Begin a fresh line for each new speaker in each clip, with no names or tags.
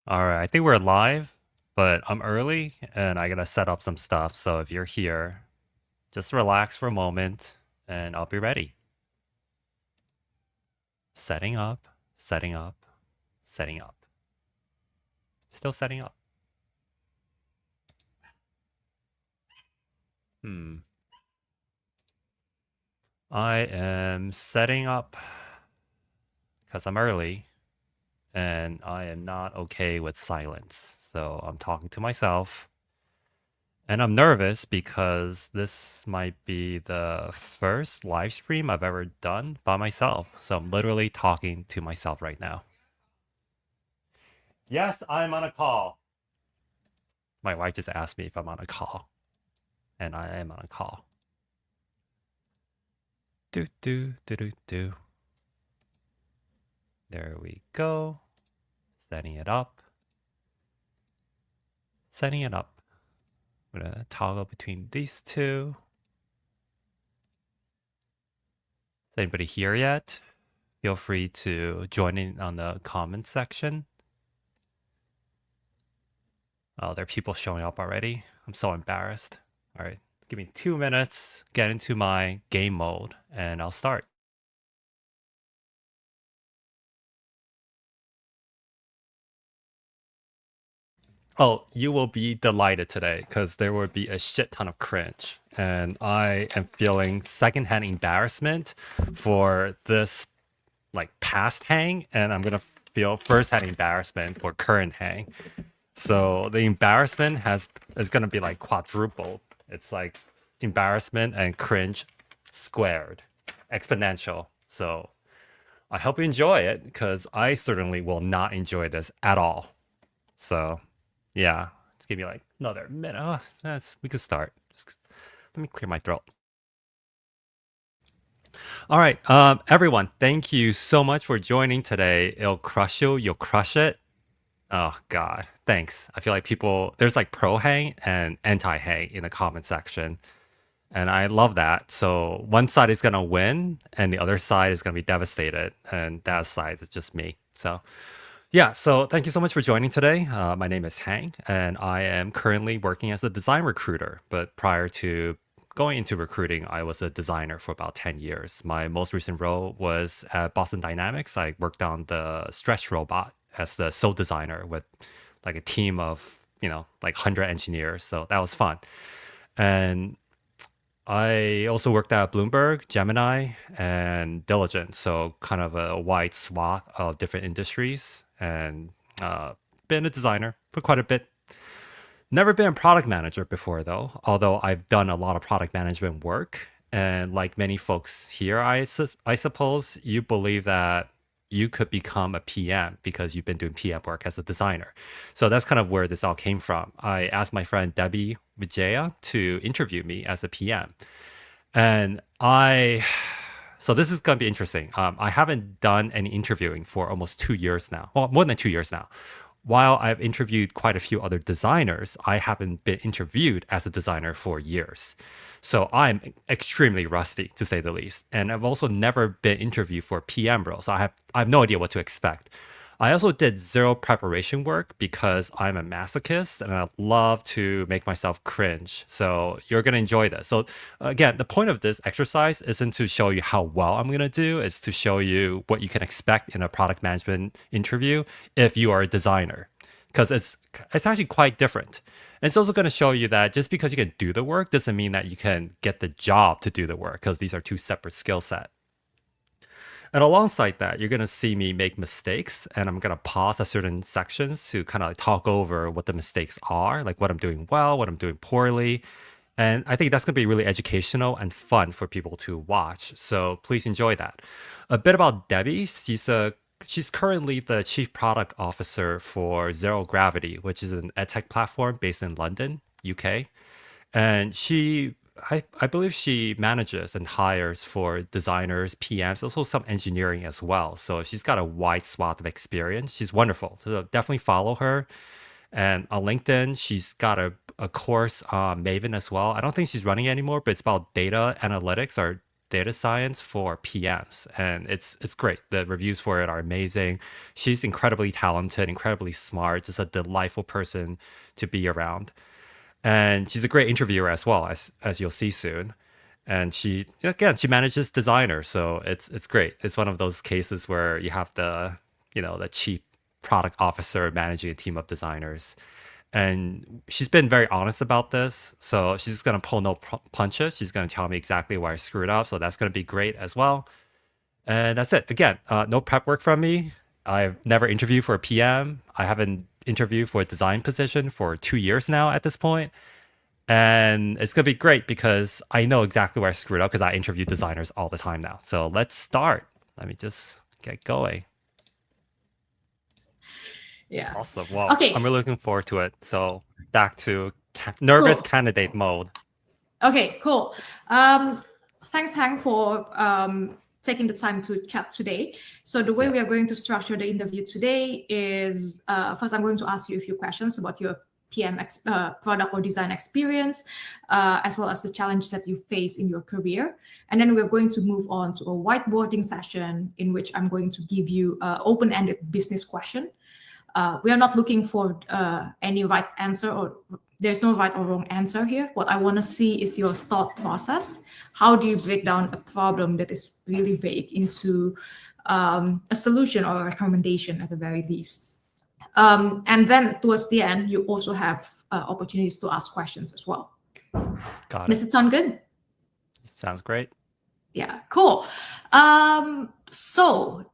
All right, I think we're live, but I'm early and I gotta set up some stuff. So if you're here, just relax for a moment and I'll be ready. Setting up, setting up, setting up. Still setting up. Hmm. I am setting up because I'm early and I am not okay with silence. So I'm talking to myself. And I'm nervous because this might be the first live stream I've ever done by myself. So I'm literally talking to myself right now. Yes, I'm on a call. My wife just asked me if I'm on a call, and I am on a call. Do, do, do, do, do. There we go. Setting it up. Setting it up. I'm going to toggle between these two. Is anybody here yet? Feel free to join in on the comments section. Oh, there are people showing up already. I'm so embarrassed. All right, give me 2 minutes, get into my game mode, and I'll start. Oh, you will be delighted today because there will be a shit ton of cringe. And I am feeling secondhand embarrassment for this like past hang, and I'm gonna feel firsthand embarrassment for current hang. So the embarrassment is gonna be like quadrupled. It's like embarrassment and cringe squared, exponential. So I hope you enjoy it because I certainly will not enjoy this at all. So yeah, just give me like another minute. Oh, we could start. Just let me clear my throat. All right, everyone, thank you so much for joining today. It'll crush you. You'll crush it. Oh God, thanks. I feel like there's like pro hang and anti hang in the comment section, and I love that. So one side is gonna win, and the other side is gonna be devastated, and that side is just me. So yeah, so thank you so much for joining today. My name is Hank, and I am currently working as a design recruiter. But prior to going into recruiting, I was a designer for about 10 years. My most recent role was at Boston Dynamics. I worked on the stretch robot as the sole designer with like a team of, like 100 engineers. So that was fun. And I also worked at Bloomberg, Gemini, and Diligent. So kind of a wide swath of different industries and been a designer for quite a bit. Never been a product manager before though, although I've done a lot of product management work. And like many folks here, I suppose you believe that you could become a PM because you've been doing PM work as a designer. So that's kind of where this all came from. I asked my friend Debbie Vijaya to interview me as a PM. And so this is going to be interesting. I haven't done any interviewing for almost 2 years now. Well, more than 2 years now. While I've interviewed quite a few other designers, I haven't been interviewed as a designer for years. So I'm extremely rusty, to say the least. And I've also never been interviewed for PM role, so I have no idea what to expect. I also did zero preparation work because I'm a masochist and I love to make myself cringe. So you're going to enjoy this. So again, the point of this exercise isn't to show you how well I'm going to do, it's to show you what you can expect in a product management interview if you are a designer. Because it's actually quite different. And it's also going to show you that just because you can do the work doesn't mean that you can get the job to do the work, because these are two separate skill sets. And alongside that, you're going to see me make mistakes, and I'm going to pause at certain sections to kind of talk over what the mistakes are, like what I'm doing well, what I'm doing poorly. And I think that's going to be really educational and fun for people to watch. So please enjoy that. A bit about Debbie. She's currently the chief product officer for Zero Gravity, which is an edtech platform based in London, UK. And I believe she manages and hires for designers, PMs, also some engineering as well. So she's got a wide swath of experience. She's wonderful. So definitely follow her. And on LinkedIn, she's got a course on Maven as well. I don't think she's running it anymore, but it's about data analytics or data science for PMs, and it's great. The reviews for it are amazing. She's incredibly talented, incredibly smart, just a delightful person to be around. And she's a great interviewer as well, as you'll see soon. And she again she manages designer, so it's great. It's one of those cases where you have the chief product officer managing a team of designers, and she's been very honest about this. So she's gonna pull no punches. She's gonna tell me exactly where I screwed up. So that's gonna be great as well. And that's it. Again, no prep work from me. I've never interviewed for a PM. I haven't interviewed for a design position for 2 years now at this point. And it's gonna be great because I know exactly where I screwed up because I interview designers all the time now. So let's start. Let me just get going.
Yeah.
Awesome. Well,
Okay.
I'm really looking forward to it. So back to nervous candidate mode.
Okay, cool. Thanks, Hank, for taking the time to chat today. So the way we are going to structure the interview today is first I'm going to ask you a few questions about your PM product or design experience, as well as the challenges that you face in your career. And then we're going to move on to a whiteboarding session in which I'm going to give you an open-ended business question. We are not looking for any right answer, or there's no right or wrong answer here. What I want to see is your thought process. How do you break down a problem that is really vague into a solution or a recommendation at the very least? And then towards the end, you also have opportunities to ask questions as well.
Got it.
Does it sound good?
Sounds great.
Yeah, cool. So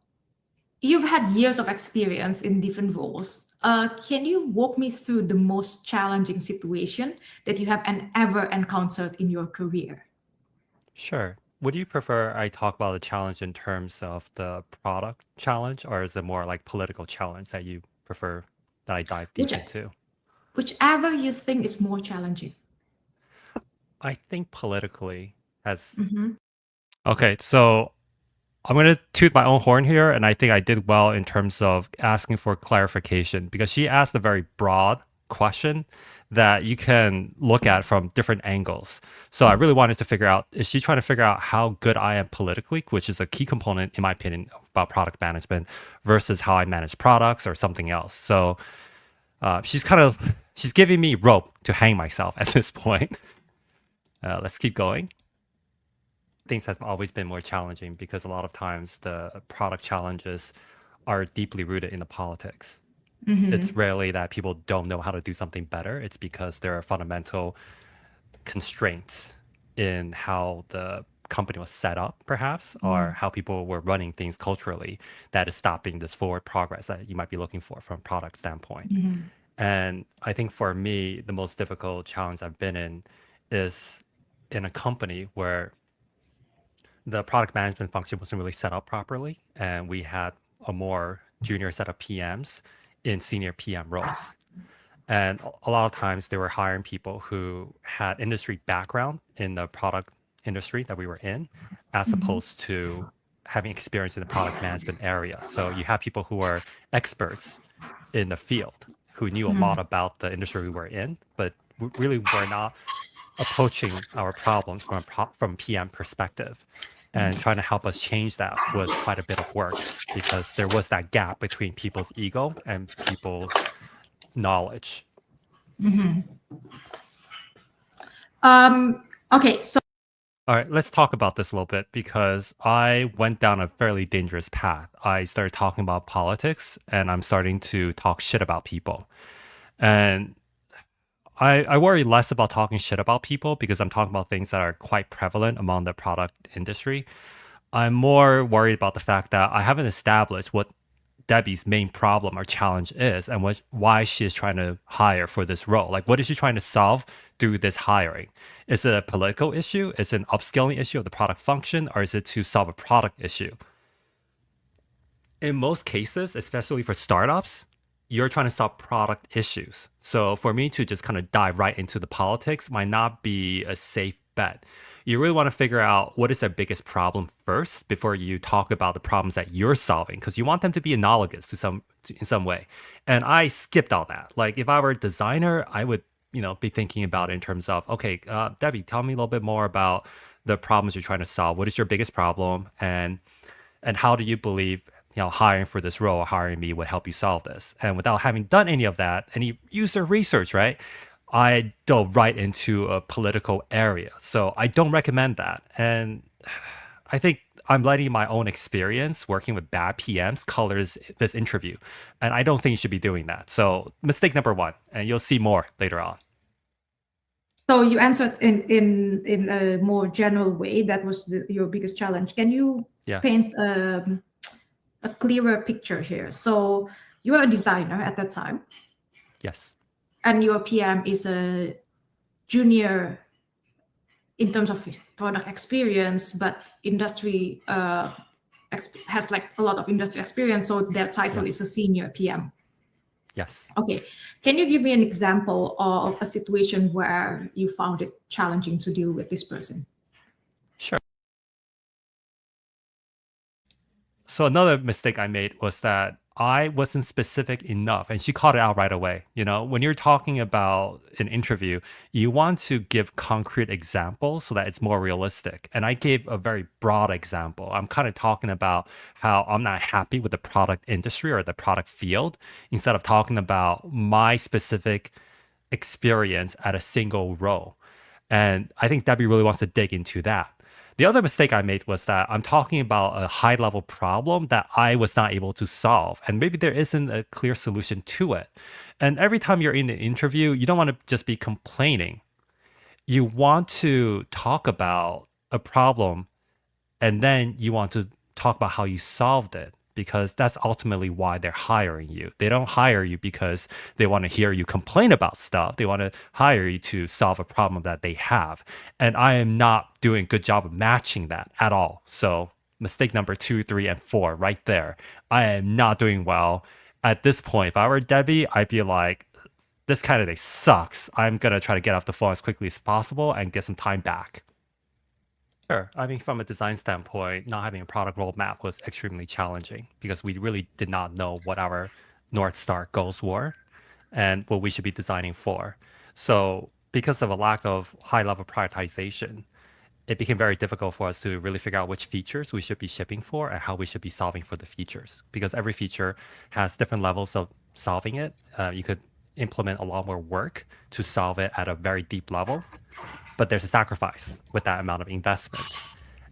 you've had years of experience in different roles. Can you walk me through the most challenging situation that you have ever encountered in your career?
Sure. Would you prefer I talk about the challenge in terms of the product challenge, or is it more like political challenge that you prefer that I dive deep into?
Whichever you think is more challenging.
I think politically has.
Mm-hmm.
Okay, so I'm going to toot my own horn here, and I think I did well in terms of asking for clarification because she asked a very broad question that you can look at from different angles. So I really wanted to figure out, is she trying to figure out how good I am politically, which is a key component, in my opinion, about product management versus how I manage products or something else. So she's giving me rope to hang myself at this point. Let's keep going. Things have always been more challenging because a lot of times the product challenges are deeply rooted in the politics.
Mm-hmm.
It's rarely that people don't know how to do something better. It's because there are fundamental constraints in how the company was set up, perhaps, or how people were running things culturally that is stopping this forward progress that you might be looking for from a product standpoint.
Mm-hmm.
And I think for me, the most difficult challenge I've been in is in a company where the product management function wasn't really set up properly, and we had a more junior set of PMs in senior PM roles. And a lot of times they were hiring people who had industry background in the product industry that we were in, as opposed to having experience in the product management area. So you have people who are experts in the field who knew a lot about the industry we were in, but really were not approaching our problems from PM perspective. And trying to help us change that was quite a bit of work because there was that gap between people's ego and people's knowledge.
Mm-hmm. Okay, so
all right, let's talk about this a little bit because I went down a fairly dangerous path. I started talking about politics and I'm starting to talk shit about people. And I worry less about talking shit about people because I'm talking about things that are quite prevalent among the product industry. I'm more worried about the fact that I haven't established what Debbie's main problem or challenge is and why she is trying to hire for this role. Like, what is she trying to solve through this hiring? Is it a political issue? Is it an upscaling issue of the product function? Or is it to solve a product issue? In most cases, especially for startups, you're trying to solve product issues. So for me to just kind of dive right into the politics might not be a safe bet. You really want to figure out what is their biggest problem first before you talk about the problems that you're solving, because you want them to be analogous in some way. And I skipped all that. Like if I were a designer, I would be thinking about it in terms of, okay, Debbie, tell me a little bit more about the problems you're trying to solve. What is your biggest problem, and how do you believe hiring for this role or hiring me would help you solve this? And without having done any of that, any user research, right? I dove right into a political area. So I don't recommend that. And I think I'm letting my own experience working with bad PMs color this interview. And I don't think you should be doing that. So mistake number one, and you'll see more later on.
So you answered in a more general way. That was your biggest challenge. Can you paint a clearer picture here? So you are a designer at that time.
Yes.
And your PM is a junior in terms of product experience, but industry has like a lot of industry experience. So their title is a senior PM.
Yes.
Okay. Can you give me an example of a situation where you found it challenging to deal with this person?
Sure. So another mistake I made was that I wasn't specific enough, and she called it out right away. When you're talking about an interview, you want to give concrete examples so that it's more realistic. And I gave a very broad example. I'm kind of talking about how I'm not happy with the product industry or the product field, instead of talking about my specific experience at a single role. And I think Debbie really wants to dig into that. The other mistake I made was that I'm talking about a high level problem that I was not able to solve. And maybe there isn't a clear solution to it. And every time you're in the interview, you don't want to just be complaining. You want to talk about a problem, and then you want to talk about how you solved it, because that's ultimately why they're hiring you. They don't hire you because they want to hear you complain about stuff. They want to hire you to solve a problem that they have. And I am not doing a good job of matching that at all. So mistake number 2, 3, and 4 right there. I am not doing well. At this point, if I were Debbie, I'd be like, this candidate sucks. I'm going to try to get off the phone as quickly as possible and get some time back. Sure. I mean, from a design standpoint, not having a product roadmap was extremely challenging because we really did not know what our North Star goals were and what we should be designing for. So, because of a lack of high level prioritization, it became very difficult for us to really figure out which features we should be shipping for and how we should be solving for the features, because every feature has different levels of solving it. You could implement a lot more work to solve it at a very deep level, but there's a sacrifice with that amount of investment.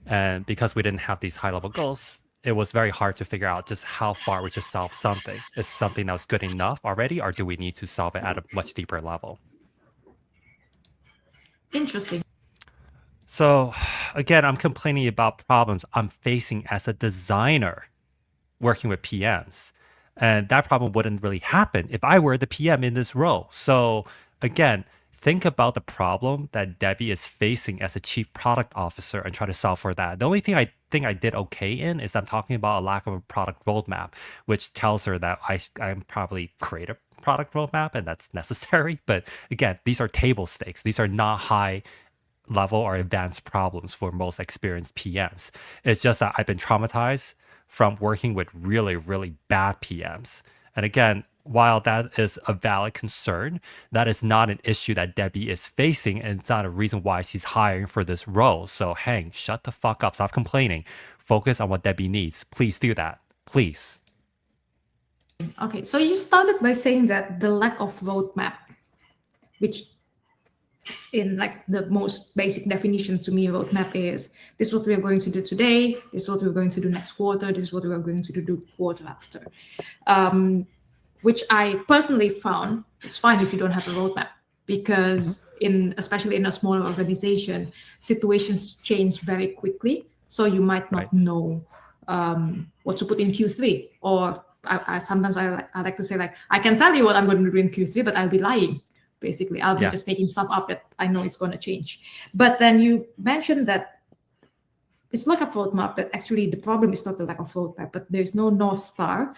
And because we didn't have these high level goals, it was very hard to figure out just how far we should solve something. Is something that was good enough already, or do we need to solve it at a much deeper level?
Interesting.
So again, I'm complaining about problems I'm facing as a designer working with PMs. And that problem wouldn't really happen if I were the PM in this role. So again, think about the problem that Debbie is facing as a chief product officer and try to solve for that. The only thing I think I did okay in is I'm talking about a lack of a product roadmap, which tells her that I'm probably create a product roadmap and that's necessary. But again, these are table stakes. These are not high level or advanced problems for most experienced PMs. It's just that I've been traumatized from working with really, really bad PMs. And again, while that is a valid concern, that is not an issue that Debbie is facing, and it's not a reason why she's hiring for this role. So Hang, shut the fuck up. Stop complaining. Focus on what Debbie needs. Please do that. Please.
Okay, so you started by saying that the lack of roadmap, which in like the most basic definition to me, roadmap is this is what we're going to do today, this is what we're going to do next quarter, this is what we're going to do quarter after. Which I personally found it's fine if you don't have a roadmap, because especially in a smaller organization, situations change very quickly. So you might not know what to put in Q3. Or sometimes I like to say, like, I can tell you what I'm going to do in Q3, but I'll be lying. Basically, I'll be just making stuff up that I know it's going to change. But then you mentioned that it's like a roadmap, but actually the problem is not the lack of roadmap, but there's no North Star.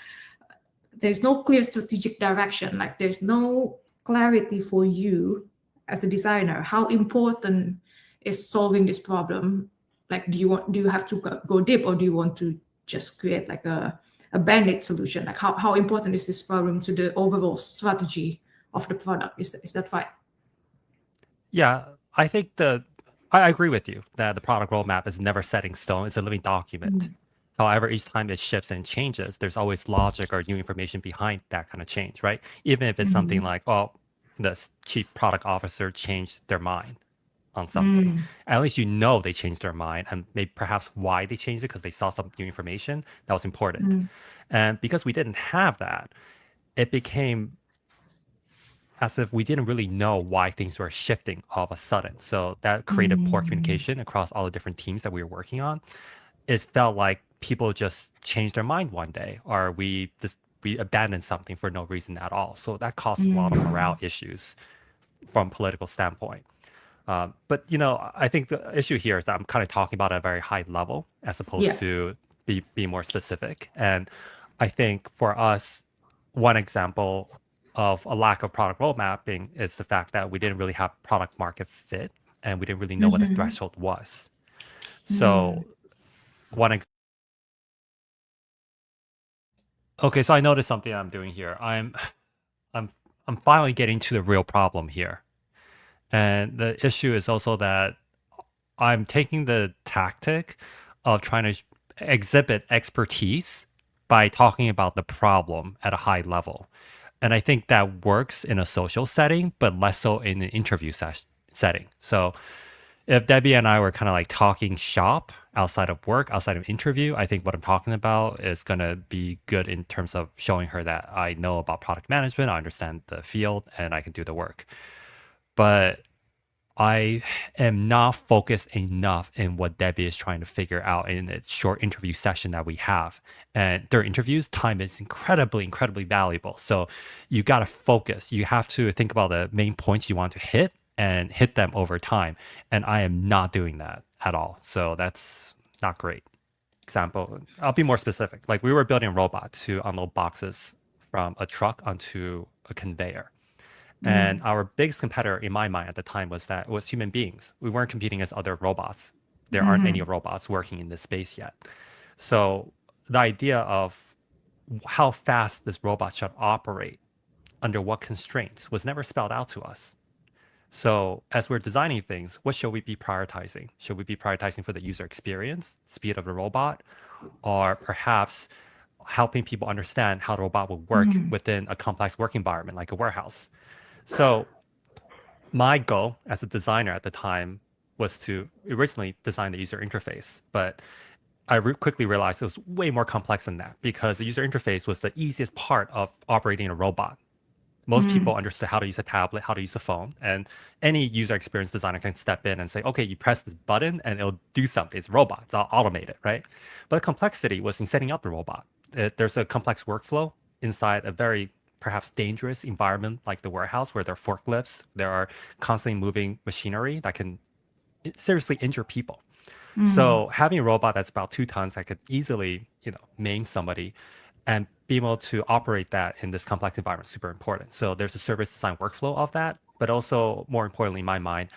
There's no clear strategic direction. Like there's no clarity for you as a designer. How important is solving this problem? Like, do you have to go deep, or do you want to just create like a band-aid solution? Like how important is this problem to the overall strategy of the product? Is that right?
Yeah, I think I agree with you that the product roadmap is never set in stone. It's a living document.
Mm,
However, each time it shifts and changes, there's always logic or new information behind that kind of change, right? Even if it's something
mhm,
like, oh, the chief product officer changed their mind on something.
mm,
At least you know they changed their mind and maybe perhaps why they changed it because they saw some new information that was important.
mm,
And because we didn't have that, it became as if we didn't really know why things were shifting all of a sudden. So that created poor
mm,
communication across all the different teams that we were working on. It felt like people just changed their mind one day, or we abandoned something for no reason at all. So that caused a lot of morale
mm.
issues from political standpoint. But I think the issue here is that I'm kind of talking about at a very high level as opposed
Yeah.
to be more specific. And I think for us, one example of a lack of product road mapping is the fact that we didn't really have product market fit and we didn't really know what the
Mhm,
threshold was.
mm,
So one ex- okay, so I noticed something I'm doing here. I'm I'm finally getting to the real problem here. And the issue is also that I'm taking the tactic of trying to exhibit expertise by talking about the problem at a high level. And I think that works in a social setting, but less so in an interview setting. So if Debbie and I were kind of like talking shop outside of work, outside of interview, I think what I'm talking about is going to be good in terms of showing her that I know about product management, I understand the field, and I can do the work. But I am not focused enough in what Debbie is trying to figure out in its short interview session that we have. And during interviews, time is incredibly, incredibly valuable. So you got to focus. You have to think about the main points you want to hit and hit them over time. And I am not doing that at all. So that's not great. Example, I'll be more specific. Like we were building a robot to unload boxes from a truck onto a conveyor. And
mm,
our biggest competitor in my mind at the time was human beings. We weren't competing against other robots. There aren't any
mhm,
robots working in this space yet. So the idea of how fast this robot should operate under what constraints was never spelled out to us. So as we're designing things, what should we be prioritizing? Should we be prioritizing for the user experience, speed of the robot, or perhaps helping people understand how the robot will work
mm,
within a complex work environment like a warehouse? So my goal as a designer at the time was to originally design the user interface, but I quickly realized it was way more complex than that because the user interface was the easiest part of operating a robot. Most people
mm,
understood how to use a tablet, how to use a phone, and any user experience designer can step in and say, okay, you press this button and it'll do something. It's a robot, it's all automated, right? But the complexity was in setting up the robot. There's a complex workflow inside a very perhaps dangerous environment like the warehouse where there are forklifts, there are constantly moving machinery that can seriously injure people.
mm,
So having a robot that's about 2 tons that could easily, maim somebody and be able to operate that in this complex environment is super important. So there's a service design workflow of that, but also more importantly in my mind,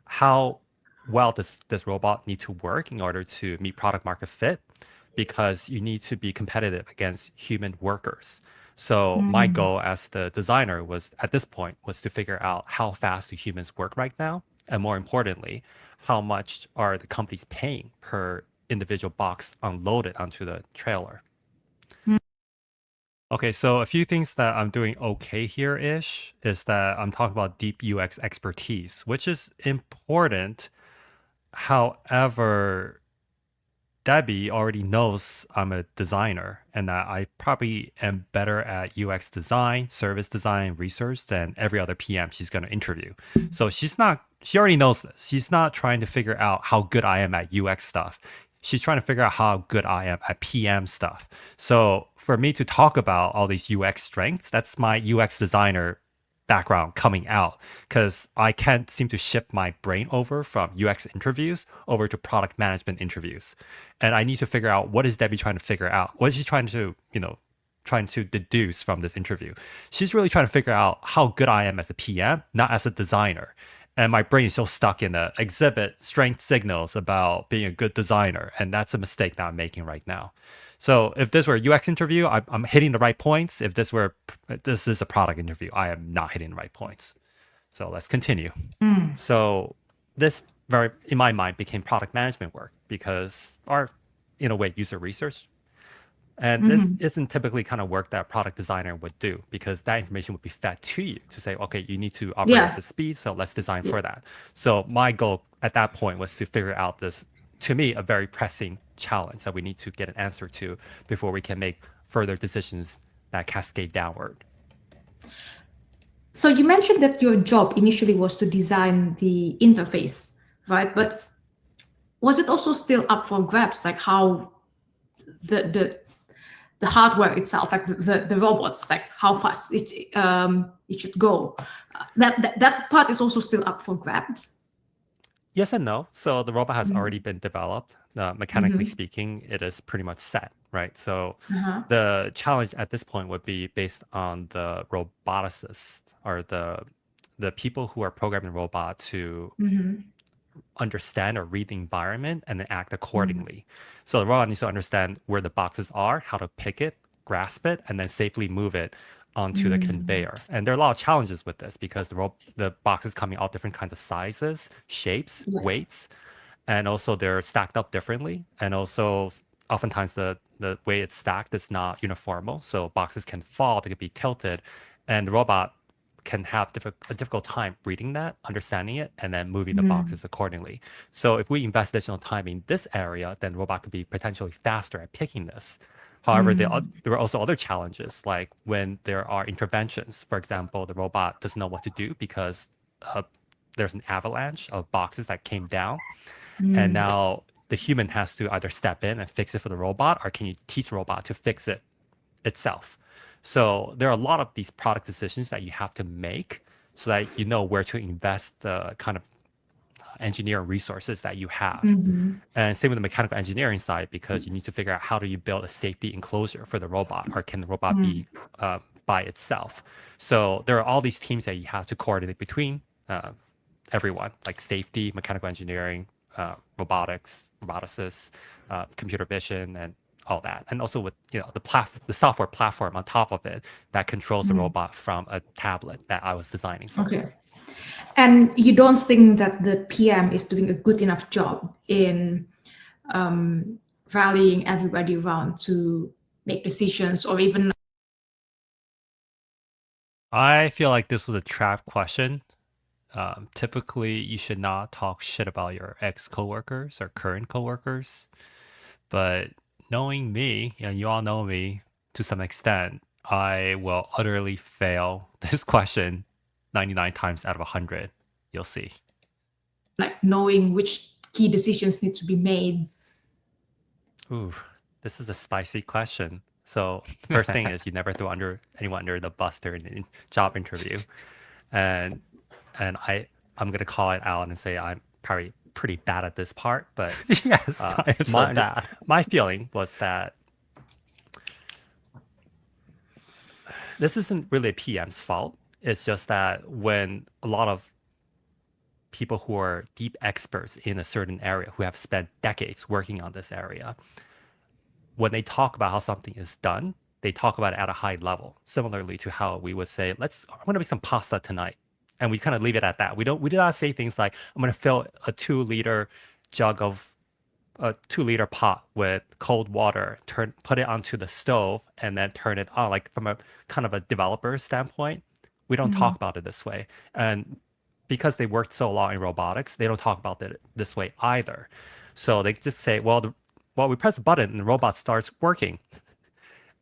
how well does this robot need to work in order to meet product market fit? Because you need to be competitive against human workers. So my
mm,
goal as the designer was at this point was to figure out how fast do humans work right now, and more importantly, how much are the companies paying per individual box unloaded onto the trailer.
mm,
Okay, so a few things that I'm doing okay here ish is that I'm talking about deep UX expertise, which is important. However, Debbie already knows I'm a designer and that I probably am better at UX design, service design, research than every other PM she's going to interview. So she already knows this. She's not trying to figure out how good I am at UX stuff. She's trying to figure out how good I am at PM stuff. So for me to talk about all these UX strengths, that's my UX designer background coming out because I can't seem to shift my brain over from UX interviews over to product management interviews. And I need to figure out what is Debbie trying to figure out? What is she trying to, trying to deduce from this interview? She's really trying to figure out how good I am as a PM, not as a designer. And my brain is still stuck in the exhibit strength signals about being a good designer. And that's a mistake that I'm making right now. So if this were a UX interview, I'm hitting the right points. If this is a product interview, I am not hitting the right points. So let's continue.
mm,
So this very, in my mind, became product management work because, or in a way, user research. And this
Mm-hmm.
isn't typically kind of work that a product designer would do because that information would be fed to you to say, okay, you need to operate at
Yeah.
this speed, so let's design
Yeah.
for that. So my goal at that point was to figure out this, to me, a very pressing challenge that we need to get an answer to before we can make further decisions that cascade downward.
So you mentioned that your job initially was to design the interface, right? But
Yes.
was it also still up for grabs, like how the the the hardware itself, like the robots, like how fast it should go? That part is also still up for grabs.
Yes and no. So the robot has
Mm-hmm.
already been developed. Mechanically
Mm-hmm.
speaking, it is pretty much set, right? So
Uh-huh.
the challenge at this point would be based on the roboticists or the people who are programming the robot to
Mm-hmm.
understand or read the environment and then act
Mm-hmm.
accordingly. So the robot needs to understand where the boxes are, how to pick it, grasp it, and then safely move it onto the
Mm-hmm.
conveyor. And there are a lot of challenges with this because the boxes come in all different kinds of sizes, shapes,
Yeah.
weights, and also they're stacked up differently. And also oftentimes the way it's stacked is not uniformal. So boxes can fall, they could be tilted, and the robot can have a difficult time reading that, understanding it, and then moving the
Mm-hmm.
boxes accordingly. So if we invest additional time in this area, then the robot could be potentially faster at picking this. However,
Mm-hmm.
there are also other challenges, like when there are interventions. For example, the robot doesn't know what to do because uh, there's an avalanche of boxes that came down, and
Mm-hmm.
now the human has to either step in and fix it for the robot, or can you teach the robot to fix it itself? So there are a lot of these product decisions that you have to make so that you know where to invest the kind of engineering resources that you have.
Mm-hmm.
And same with the mechanical engineering side, because you need to figure out how do you build a safety enclosure for the robot, or can the robot be by itself? So there are all these teams that you have to coordinate between uh, everyone, like safety, mechanical engineering, roboticists, computer vision, and all that. And also with the software platform on top of it that controls the
Mm-hmm.
robot from a tablet that I was designing for.
Okay. And you don't think that the PM is doing a good enough job in rallying everybody around to make decisions, or even
I feel like this was a trap question. Typically, you should not talk shit about your ex coworkers or current coworkers. But knowing me, you all know me to some extent, I will utterly fail this question 99 times out of 100. You'll see.
like knowing which key decisions need to be made.
Ooh, this is a spicy question. So the first thing is you never throw anyone under the bus during a job interview, and I'm gonna call it out and say I'm probably pretty bad at this part. But
Yes, I am so
my
bad.
my feeling was that this isn't really a PM's fault. It's just that when a lot of people who are deep experts in a certain area who have spent decades working on this area, when they talk about how something is done, they talk about it at a high level, similarly to how we would say, I'm gonna make some pasta tonight. And we kind of leave it at that. We do not say things like, I'm gonna fill a 2 liter jug of a 2 liter pot with cold water, put it onto the stove, and then turn it on. Like from a kind of a developer standpoint, we don't talk
Mhm.
about it this way. And because they worked so long in robotics, they don't talk about it this way either. So they just say, well, we press a button and the robot starts working.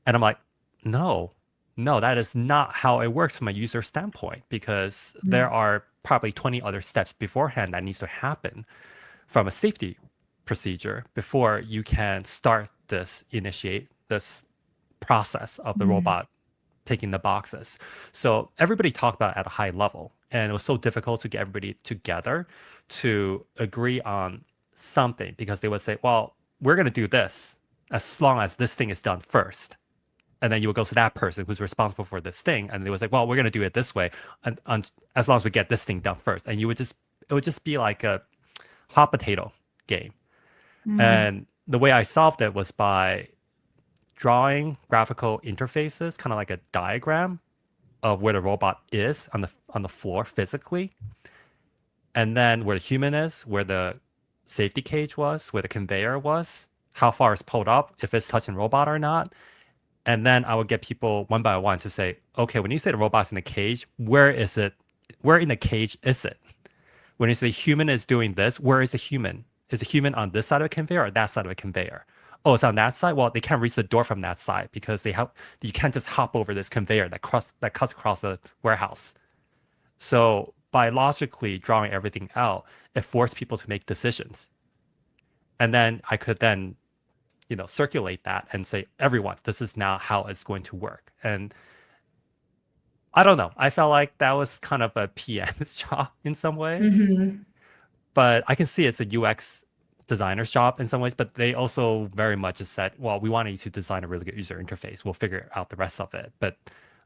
And I'm like, no, no, that is not how it works from a user standpoint, because there
Mm.
are probably 20 other steps beforehand that needs to happen from a safety procedure before you can initiate this process of the
Mm.
robot picking the boxes. So everybody talked about it at a high level, and it was so difficult to get everybody together to agree on something, because they would say, well, we're going to do this as long as this thing is done first. And then you would go to that person who's responsible for this thing, and they would say, well, we're going to do it this way, and as long as we get this thing done first. And it would just be like a hot potato game.
Mm.
And the way I solved it was by drawing graphical interfaces, kind of like a diagram of where the robot is on the floor physically, and then where the human is, where the safety cage was, where the conveyor was, how far it's pulled up, if it's touching robot or not. And then I would get people one by one to say, okay, when you say the robot's in the cage, where is it? Where in the cage is it? When you say human is doing this, where is the human? Is the human on this side of the conveyor or that side of the conveyor? Oh, it's on that side. Well, they can't reach the door from that side because they have you can't just hop over this conveyor that cuts across the warehouse. So by logically drawing everything out, it forced people to make decisions. And then I could then, circulate that and say, everyone, this is now how it's going to work. And I don't know. I felt like that was kind of a PM's job in some ways,
Mm-hmm.
but I can see it's a UX designer's job in some ways. But they also very much just said, well, we want you to design a really good user interface. We'll figure out the rest of it. But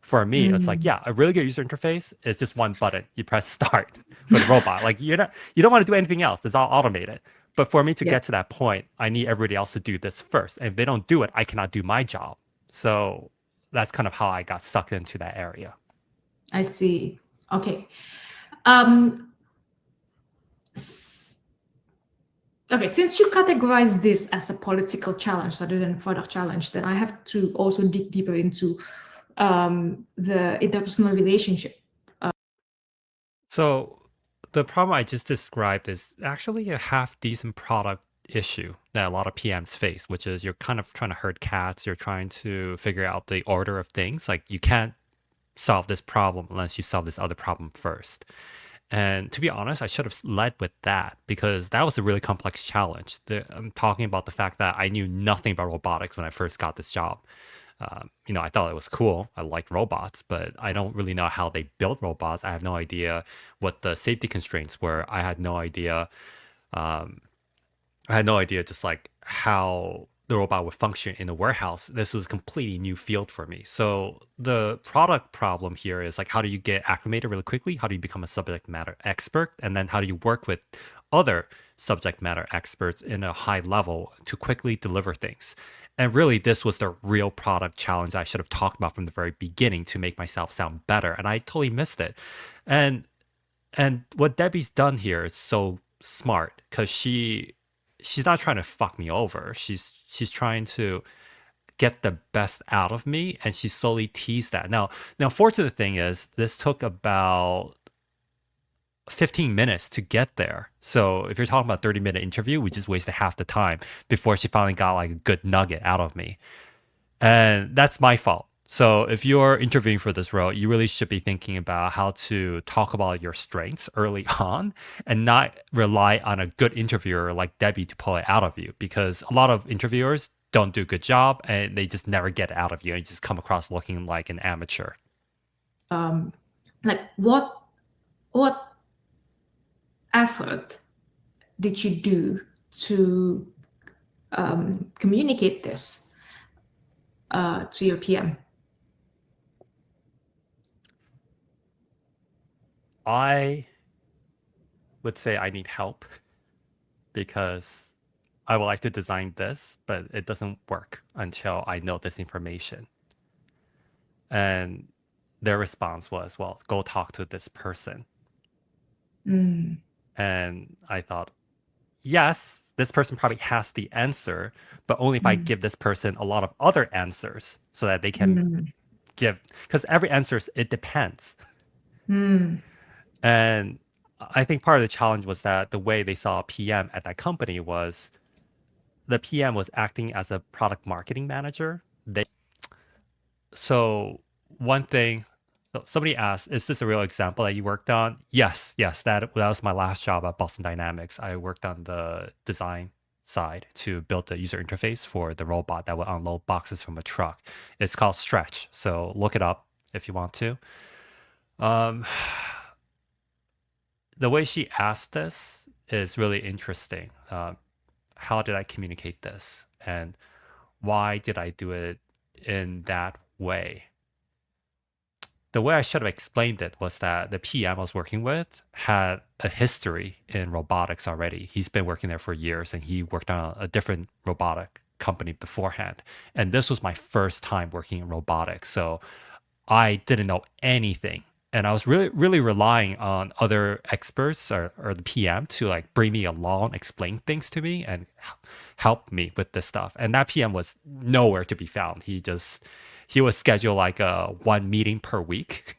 for me, it's like,
Mm-hmm.
yeah, a really good user interface is just one button. You press start for the robot. Like you don't want to do anything else. It's all automated. But for me to
Yeah,
get to that point, I need everybody else to do this first. And if they don't do it, I cannot do my job. So that's kind of how I got sucked into that area.
I see. Okay. Um, s- okay, since you categorize this as a political challenge rather than product challenge, then I have to also dig deeper into the interpersonal relationship.
So the problem I just described is actually a half decent product issue that a lot of PMs face, which is you're kind of trying to herd cats. You're trying to figure out the order of things. Like you can't solve this problem unless you solve this other problem first. And to be honest, I should have led with that because that was a really complex challenge. I'm talking about the fact that I knew nothing about robotics when I first got this job. I thought it was cool. I liked robots, but I don't really know how they built robots. I have no idea what the safety constraints were. Um, I had no idea just like how the robot would function in a warehouse. This was a completely new field for me. So the product problem here is like, how do you get acclimated really quickly? How do you become a subject matter expert? And then how do you work with other subject matter experts in a high level to quickly deliver things? And really, this was the real product challenge I should have talked about from the very beginning to make myself sound better. And I totally missed it. And and what Debbie's done here is so smart because she's not trying to fuck me over. She's trying to get the best out of me, and she slowly teased that. Now, fortunate thing is this took about 15 minutes to get there. So if you're talking about 30-minute interview, we just wasted half the time before she finally got like a good nugget out of me. And that's my fault. So if you're interviewing for this role, you really should be thinking about how to talk about your strengths early on and not rely on a good interviewer like Debbie to pull it out of you because a lot of interviewers don't do a good job and they just never get it out of you and you just come across looking like an amateur.
Like what effort did you do to communicate this to your PM?
I would say I need help because I would like to design this, but it doesn't work until I know this information. And their response was, well, go talk to this person.
Mm,
And I thought, yes, this person probably has the answer, but only if I
mm,
give this person a lot of other answers so that they can
mm,
give, because every answer is, it depends.
mm,
And I think part of the challenge was that the way they saw PM at that company was the PM was acting as a product marketing manager. So one thing, so somebody asked, is this a real example that you worked on? Yes, that was my last job at Boston Dynamics. I worked on the design side to build the user interface for the robot that would unload boxes from a truck. It's called Stretch. So look it up if you want to. Um, the way she asked this is really interesting. How did I communicate this? And why did I do it in that way? The way I should have explained it was that the PM I was working with had a history in robotics already. He's been working there for years and he worked on a different robotic company beforehand. And this was my first time working in robotics. So I didn't know anything And I was really relying on other experts or the PM to like bring me along, explain things to me, and help me with this stuff. And that PM was nowhere to be found. He would schedule like a one meeting per week,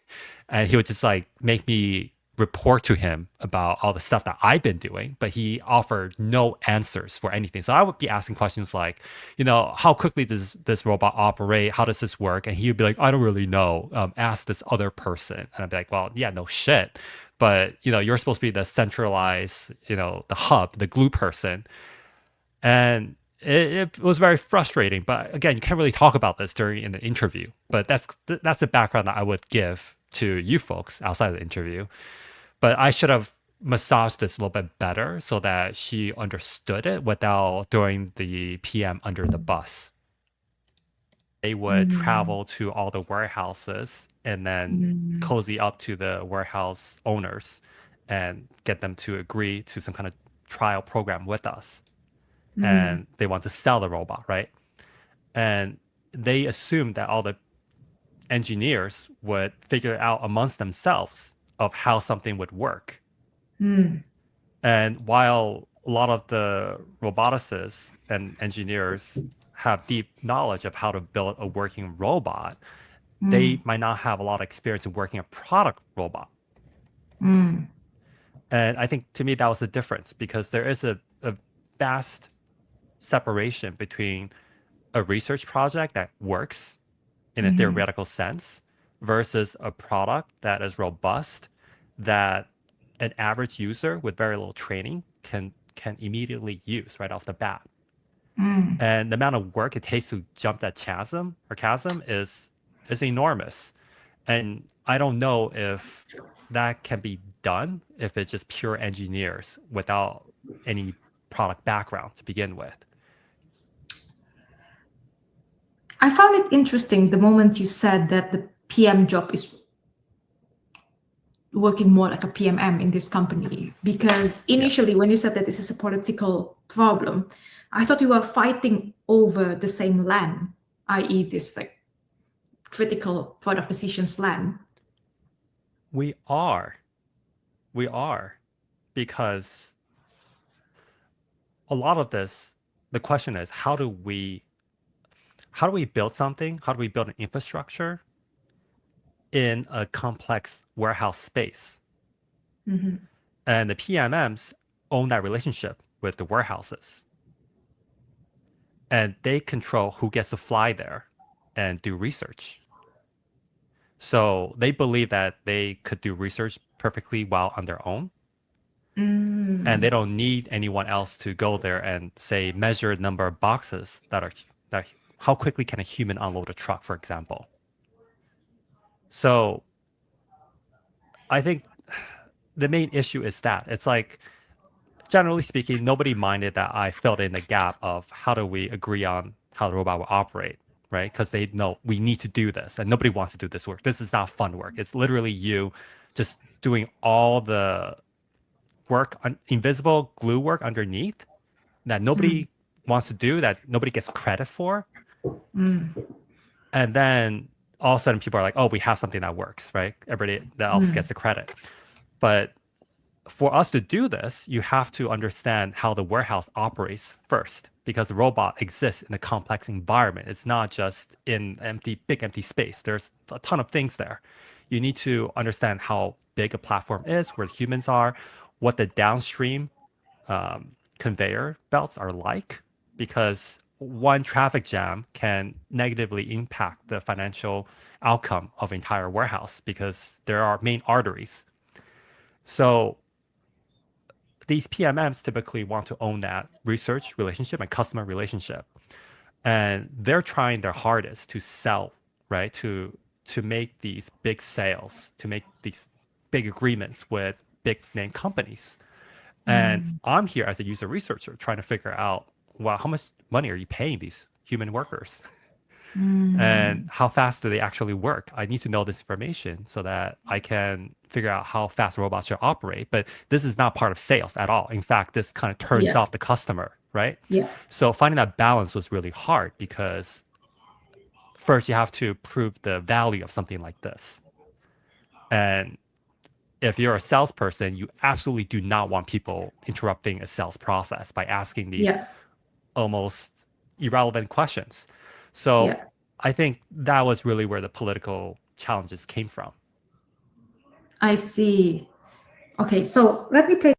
and he would just like make me report to him about all the stuff that I've been doing, but he offered no answers for anything. So I would be asking questions like, how quickly does this robot operate? How does this work? And he would be like, I don't really know. Ask this other person. And I'd be like, well, yeah, no shit. But you're supposed to be the centralized, the hub, the glue person. And it was very frustrating. But again, you can't really talk about this during an interview. But that's the background that I would give to you folks outside of the interview. But I should have massaged this a little bit better so that she understood it without throwing the PM under the bus. They would travel to all the warehouses and then cozy up to the warehouse owners and get them to agree to some kind of trial program with us. And they want to sell the robot, right? And they assumed that all the engineers would figure it out amongst themselves of how something would work. And while a lot of the roboticists and engineers have deep knowledge of how to build a working robot, they might not have a lot of experience in working a product robot. And I think to me that was the difference, because there is a vast separation between a research project that works in a theoretical sense versus a product that is robust, that an average user with very little training can immediately use right off the bat. And the amount of work it takes to jump that chasm is enormous. And I don't know if that can be done if it's just pure engineers without any product background to begin with.
I found it interesting the moment you said that the PM job is working more like a PMM in this company, because initially when you said that this is a political problem, I thought you were fighting over the same land, i.e. this like critical product decisions land.
We are, because a lot of this, the question is, how do we build something? How do we build an infrastructure in a complex warehouse space? And the PMMs own that relationship with the warehouses. And they control who gets to fly there and do research. So they believe that they could do research perfectly well on their own. And they don't need anyone else to go there and say measure the number of boxes that how quickly can a human unload a truck, for example. So I think the main issue is that it's like, generally speaking, nobody minded that I filled in the gap of how do we agree on how the robot will operate, right? Because they know we need to do this, and nobody wants to do this work. This is not fun work. It's literally you just doing all the work, invisible glue work underneath that nobody wants to do, that nobody gets credit for. And then all of a sudden people are like, oh, we have something that works, right? Everybody else gets the credit. But for us to do this, you have to understand how the warehouse operates first, because the robot exists in a complex environment. It's not just in big empty space. There's a ton of things there. You need to understand how big a platform is, where humans are, what the downstream conveyor belts are like, because one traffic jam can negatively impact the financial outcome of entire warehouse, because there are main arteries. So these PMMs typically want to own that research relationship and customer relationship. And they're trying their hardest to sell, right? To make these big sales, to make these big agreements with big name companies. And I'm here as a user researcher trying to figure out, well, how much money are you paying these human workers? And how fast do they actually work? I need to know this information so that I can figure out how fast robots should operate. But this is not part of sales at all. In fact, this kind of turns off the customer, right? So finding that balance was really hard, because first you have to prove the value of something like this. And if you're a salesperson, you absolutely do not want people interrupting a sales process by asking these
Yeah.
almost irrelevant questions. So
Yeah.
I think that was really where the political challenges came from.
I see. Okay, so let me play.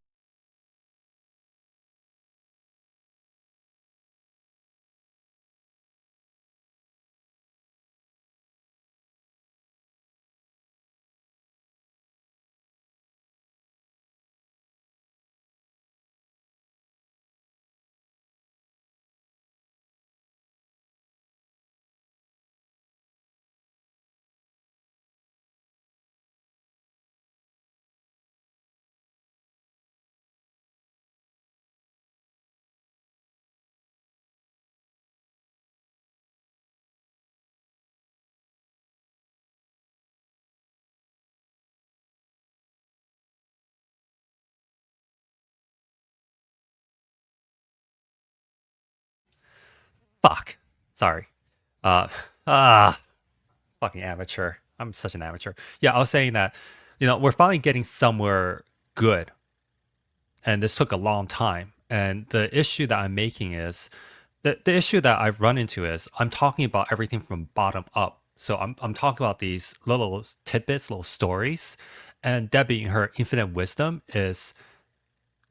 Fuck. Sorry. Uh, ah, fucking amateur. I'm such an amateur. Yeah, I was saying that, we're finally getting somewhere good, and this took a long time. And the issue that I'm making is the issue that I've run into is I'm talking about everything from bottom up. So I'm talking about these little tidbits, little stories, and Debbie, in her infinite wisdom, is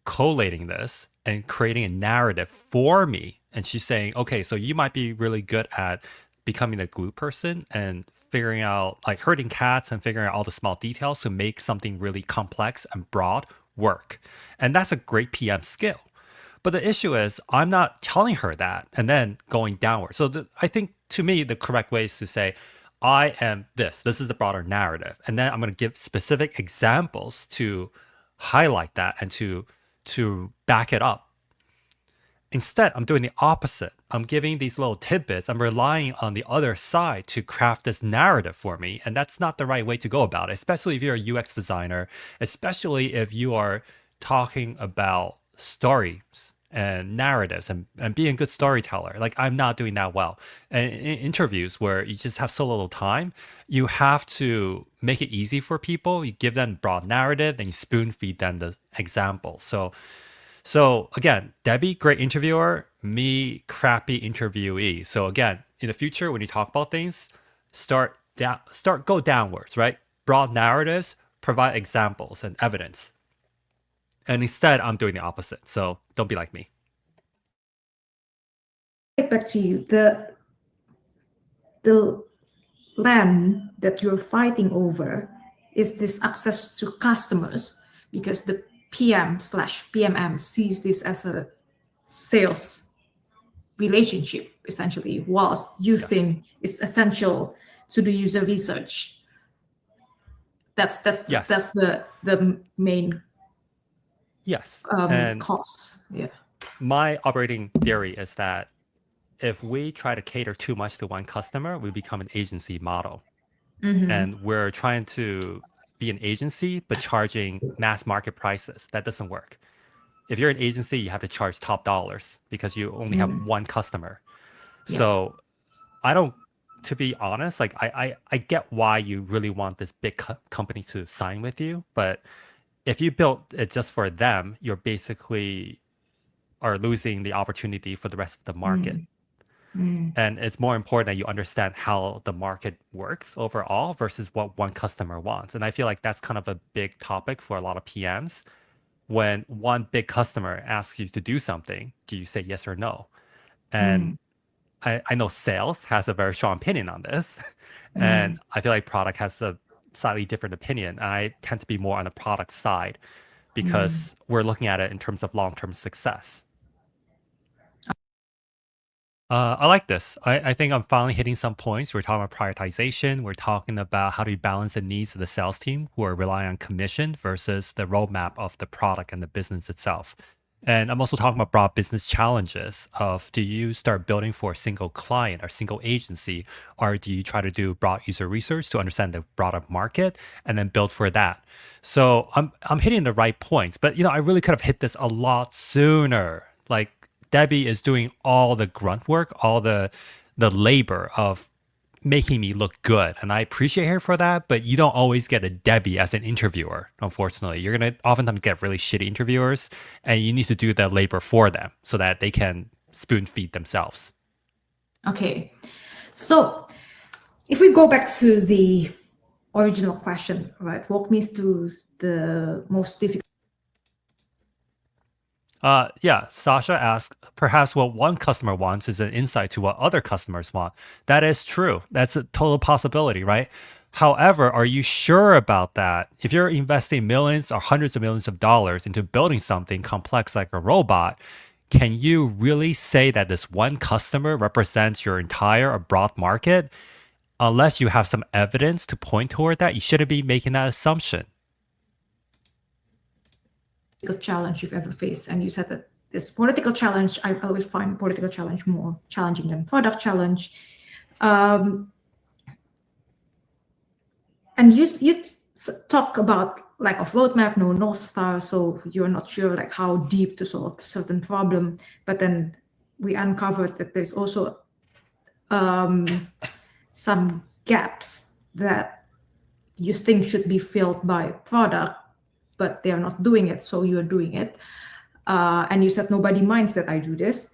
collating this and creating a narrative for me. And she's saying, okay, so you might be really good at becoming a glue person and figuring out, like, herding cats and figuring out all the small details to make something really complex and broad work. And that's a great PM skill. But the issue is, I'm not telling her that and then going downward. So I think, to me, the correct way is to say, I am this. This is the broader narrative. And then I'm going to give specific examples to highlight that and to back it up. Instead, I'm doing the opposite. I'm giving these little tidbits. I'm relying on the other side to craft this narrative for me. And that's not the right way to go about it, especially if you're a UX designer, especially if you are talking about stories and narratives and being a good storyteller. Like, I'm not doing that well. And in interviews where you just have so little time, you have to make it easy for people. You give them broad narrative, then you spoon feed them the examples. So again, Debbie, great interviewer, me, crappy interviewee. So again, in the future, when you talk about things, go downwards, right? Broad narratives, provide examples and evidence. And instead, I'm doing the opposite. So don't be like me.
Back to you. The land that you're fighting over is this access to customers, because the PM/PMM sees this as a sales relationship, essentially, whilst you
Yes.
think it's essential to do user research. That's
Yes.
the main
Yes. And
cause. Yeah.
my operating theory is that if we try to cater too much to one customer, we become an agency model. And we're trying to be an agency, but charging mass market prices. That doesn't work. If you're an agency, you have to charge top dollars because you only have one customer.
Yeah.
So I don't, to be honest, like I get why you really want this big company to sign with you, but if you build it just for them, you're basically are losing the opportunity for the rest of the market. And it's more important that you understand how the market works overall versus what one customer wants. And I feel like that's kind of a big topic for a lot of PMs. When one big customer asks you to do something, do you say yes or no? And I know sales has a very strong opinion on this. And I feel like product has a slightly different opinion. I tend to be more on the product side because we're looking at it in terms of long-term success. I like this. I think I'm finally hitting some points. We're talking about prioritization. We're talking about how do you balance the needs of the sales team who are relying on commission versus the roadmap of the product and the business itself. And I'm also talking about broad business challenges of, do you start building for a single client or single agency, or do you try to do broad user research to understand the broader market and then build for that? So I'm hitting the right points, but I really could have hit this a lot sooner. Like, Debbie is doing all the grunt work, all the labor of making me look good. And I appreciate her for that, but you don't always get a Debbie as an interviewer, unfortunately. You're going to oftentimes get really shitty interviewers, and you need to do the labor for them so that they can spoon feed themselves.
Okay. So if we go back to the original question, right? Walk me through the most difficult.
Yeah, Sasha asked, perhaps what one customer wants is an insight to what other customers want. That is true. That's a total possibility, right? However, are you sure about that? If you're investing millions or hundreds of millions of dollars into building something complex like a robot, can you really say that this one customer represents your entire or broad market? Unless you have some evidence to point toward that, you shouldn't be making that assumption.
Challenge you've ever faced? And you said that this political challenge, I always find political challenge more challenging than product challenge. And you talk about lack of roadmap, no North Star, so you're not sure like how deep to solve a certain problem. But then we uncovered that there's also some gaps that you think should be filled by product, but they are not doing it, so you're doing it. And you said nobody minds that I do this.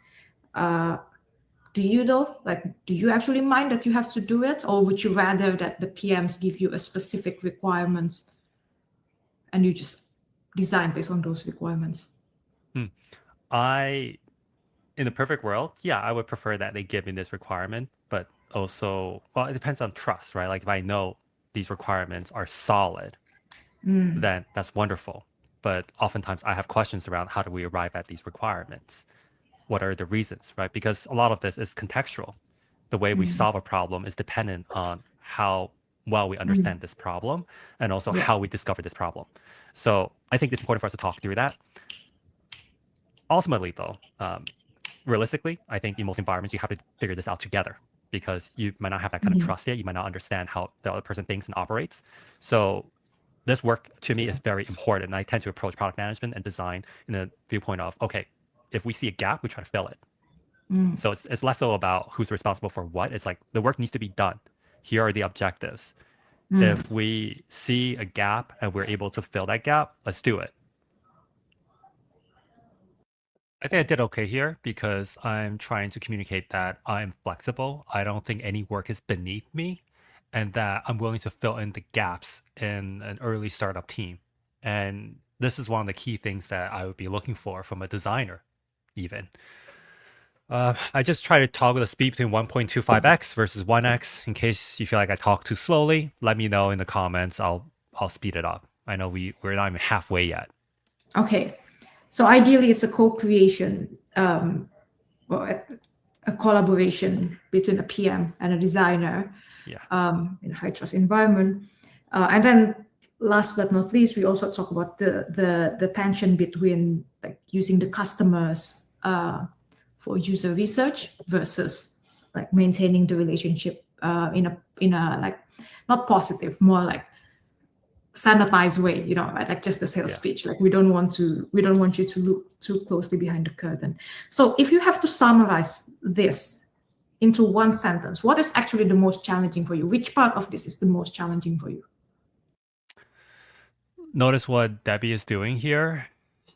Do you though? Like, do you actually mind that you have to do it, or would you rather that the PMs give you a specific requirements and you just design based on those requirements?
I, in the perfect world, yeah, I would prefer that they give me this requirement, but also, well, it depends on trust, right? Like if I know these requirements are solid, then that's wonderful. But oftentimes I have questions around how do we arrive at these requirements? What are the reasons, right? Because a lot of this is contextual. The way we solve a problem is dependent on how well we understand this problem and also
Yeah.
how we discover this problem. So I think it's important for us to talk through that. Ultimately, though, realistically, I think in most environments, you have to figure this out together because you might not have that kind of trust yet. You might not understand how the other person thinks and operates. So this work to me is very important. And I tend to approach product management and design in a viewpoint of, okay, if we see a gap, we try to fill it. So it's less so about who's responsible for what. It's like the work needs to be done. Here are the objectives. If we see a gap and we're able to fill that gap, let's do it. I think I did okay here because I'm trying to communicate that I'm flexible. I don't think any work is beneath me and that I'm willing to fill in the gaps in an early startup team. And this is one of the key things that I would be looking for from a designer, even. I just try to toggle the speed between 1.25x versus 1x. In case you feel like I talk too slowly, let me know in the comments. I'll speed it up. I know we're not even halfway yet.
Okay. So ideally, it's a co-creation, or a collaboration between a PM and a designer in a high-trust environment. And then last but not least, we also talk about the tension between like using the customers for user research versus like maintaining the relationship in a like not positive, more like sanitized way, you know, right? Like just a sales pitch. Like we don't want you to look too closely behind the curtain. So if you have to summarize this into one sentence, what is actually the most challenging for you? Which part of this is the most challenging for you?
Notice what Debbie is doing here.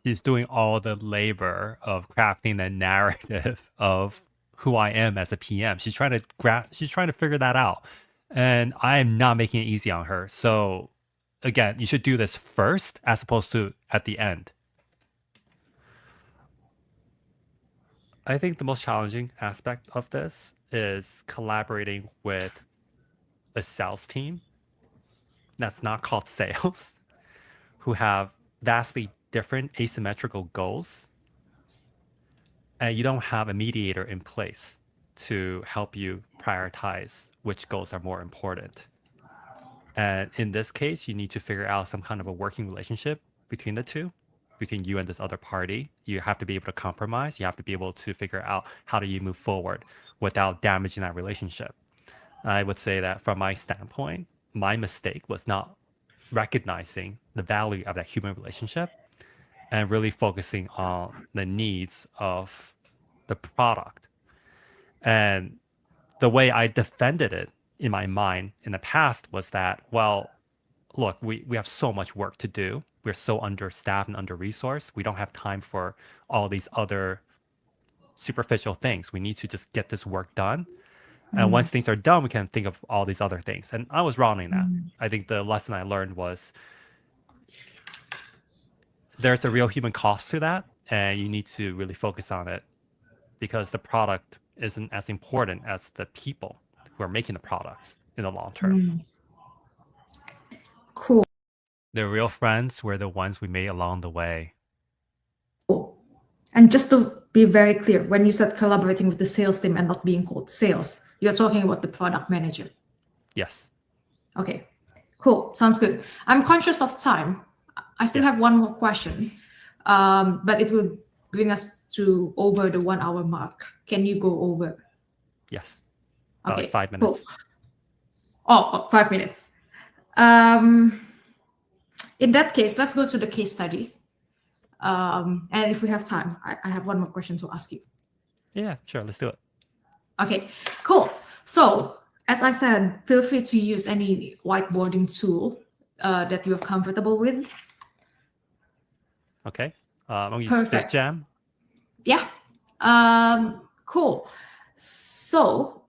She's doing all the labor of crafting the narrative of who I am as a PM. She's trying to figure that out. And I am not making it easy on her. So again, you should do this first as opposed to at the end. I think the most challenging aspect of this is collaborating with a sales team that's not called sales, who have vastly different asymmetrical goals. And you don't have a mediator in place to help you prioritize which goals are more important. And in this case, you need to figure out some kind of a working relationship between the two, between you and this other party. You have to be able to compromise. You have to be able to figure out how do you move forward without damaging that relationship. I would say that from my standpoint, my mistake was not recognizing the value of that human relationship and really focusing on the needs of the product. And the way I defended it in my mind in the past was that, well, look, we have so much work to do. We're so understaffed and under-resourced. We don't have time for all these other superficial things. We need to just get this work done. And once things are done, we can think of all these other things. And I was wrong in that. I think the lesson I learned was there's a real human cost to that, and you need to really focus on it because the product isn't as important as the people who are making the products in the long term.
Cool.
The real friends were the ones we made along the way.
And just to be very clear, when you said collaborating with the sales team and not being called sales, you're talking about the product manager.
Yes.
Okay, cool. Sounds good. I'm conscious of time. I still have one more question, but it will bring us to over the 1 hour mark. Can you go over?
Yes.
Okay,
like 5 minutes.
Cool. Oh, 5 minutes. In that case, let's go to the case study. And if we have time, I have one more question to ask you.
Yeah, sure. Let's do it.
Okay, cool. So as I said, feel free to use any whiteboarding tool that you're comfortable with.
Okay. I'll use FitJam.
Yeah. Cool. So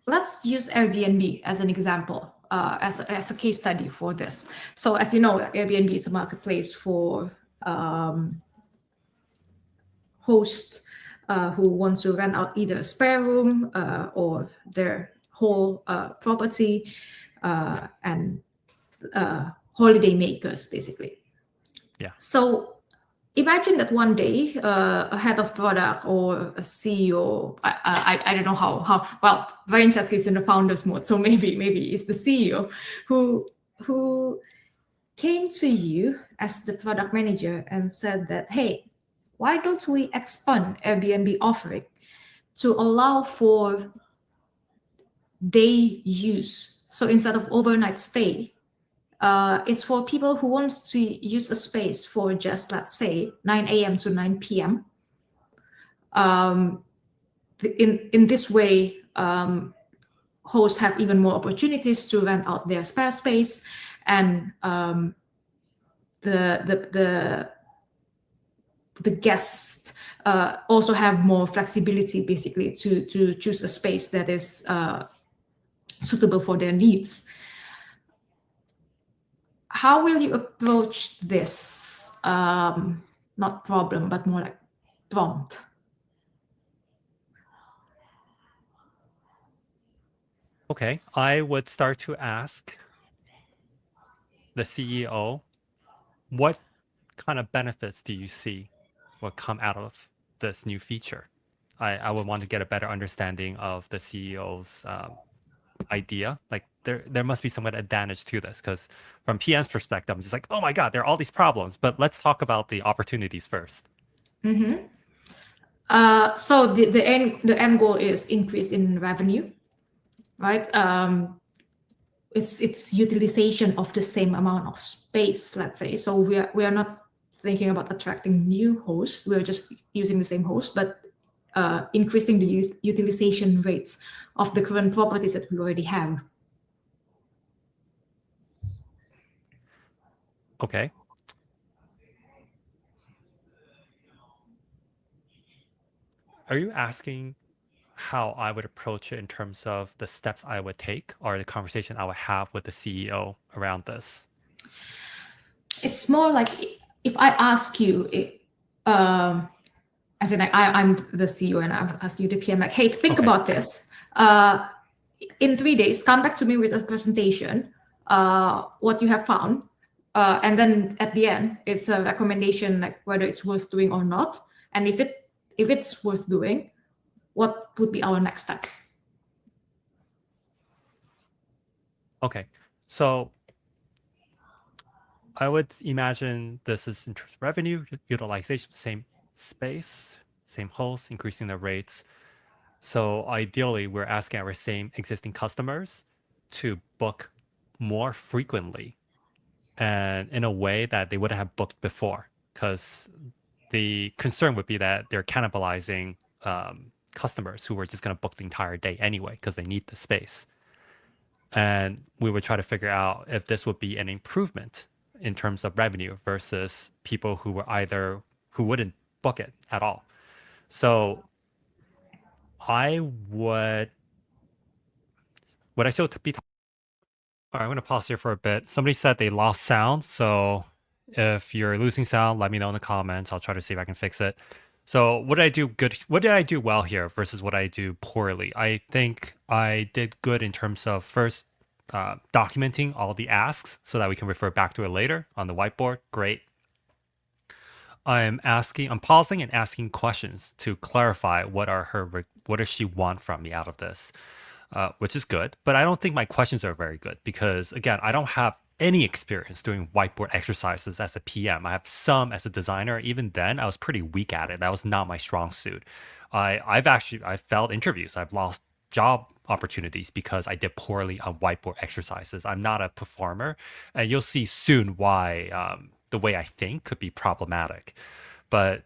let's use Airbnb as an example, as a case study for this. So as you know, Airbnb is a marketplace for hosts who want to rent out either a spare room or their whole property and holiday makers, basically.
Yeah.
So imagine that one day a head of product or a CEO, I don't know how well, Francesca is in the founder's mode, so maybe it's the CEO who came to you as the product manager and said that, hey, why don't we expand Airbnb offering to allow for day use? So instead of overnight stay, it's for people who want to use a space for just, let's say, 9 a.m. to 9 p.m. In this way, hosts have even more opportunities to rent out their spare space, and the guests also have more flexibility, basically, to choose a space that is suitable for their needs. How will you approach this? Not problem, but more like prompt.
Okay. I would start to ask the CEO, what kind of benefits do you see will come out of this new feature? I would want to get a better understanding of the CEO's idea. Like there must be some kind of advantage to this, because from PM's perspective, I'm just like, oh my God, there are all these problems. But let's talk about the opportunities first.
Mm-hmm. So the end goal is increase in revenue, right? It's utilization of the same amount of space, let's say. So we are not thinking about attracting new hosts. We're just using the same host, but increasing the utilization rates of the current properties that we already have.
Okay. Are you asking how I would approach it in terms of the steps I would take or the conversation I would have with the CEO around this?
It's more like if I ask you, as in I'm the CEO and I ask you, the PM, like, hey, think about this. In 3 days, come back to me with a presentation, what you have found. And then at the end, it's a recommendation, like whether it's worth doing or not. And if it's worth doing, what would be our next steps?
Okay. So I would imagine this is in terms of revenue, utilization, same space, same host, increasing the rates. So ideally, we're asking our same existing customers to book more frequently and in a way that they wouldn't have booked before, because the concern would be that they're cannibalizing customers who were just going to book the entire day anyway because they need the space. And we would try to figure out if this would be an improvement in terms of revenue versus people who were either who wouldn't book it at all. So I would I still be all right, I'm going to pause here for a bit. Somebody said they lost sound. So if you're losing sound, let me know in the comments. I'll try to see if I can fix it. So what did I do good? What did I do well here versus what I do poorly? I think I did good in terms of first documenting all the asks so that we can refer back to it later on the whiteboard. Great. I'm pausing and asking questions to clarify what does she want from me out of this, which is good. But I don't think my questions are very good because, again, I don't have any experience doing whiteboard exercises as a PM. I have some as a designer. Even then, I was pretty weak at it. That was not my strong suit. I've failed interviews. I've lost job opportunities because I did poorly on whiteboard exercises. I'm not a performer, and you'll see soon why the way I think could be problematic. But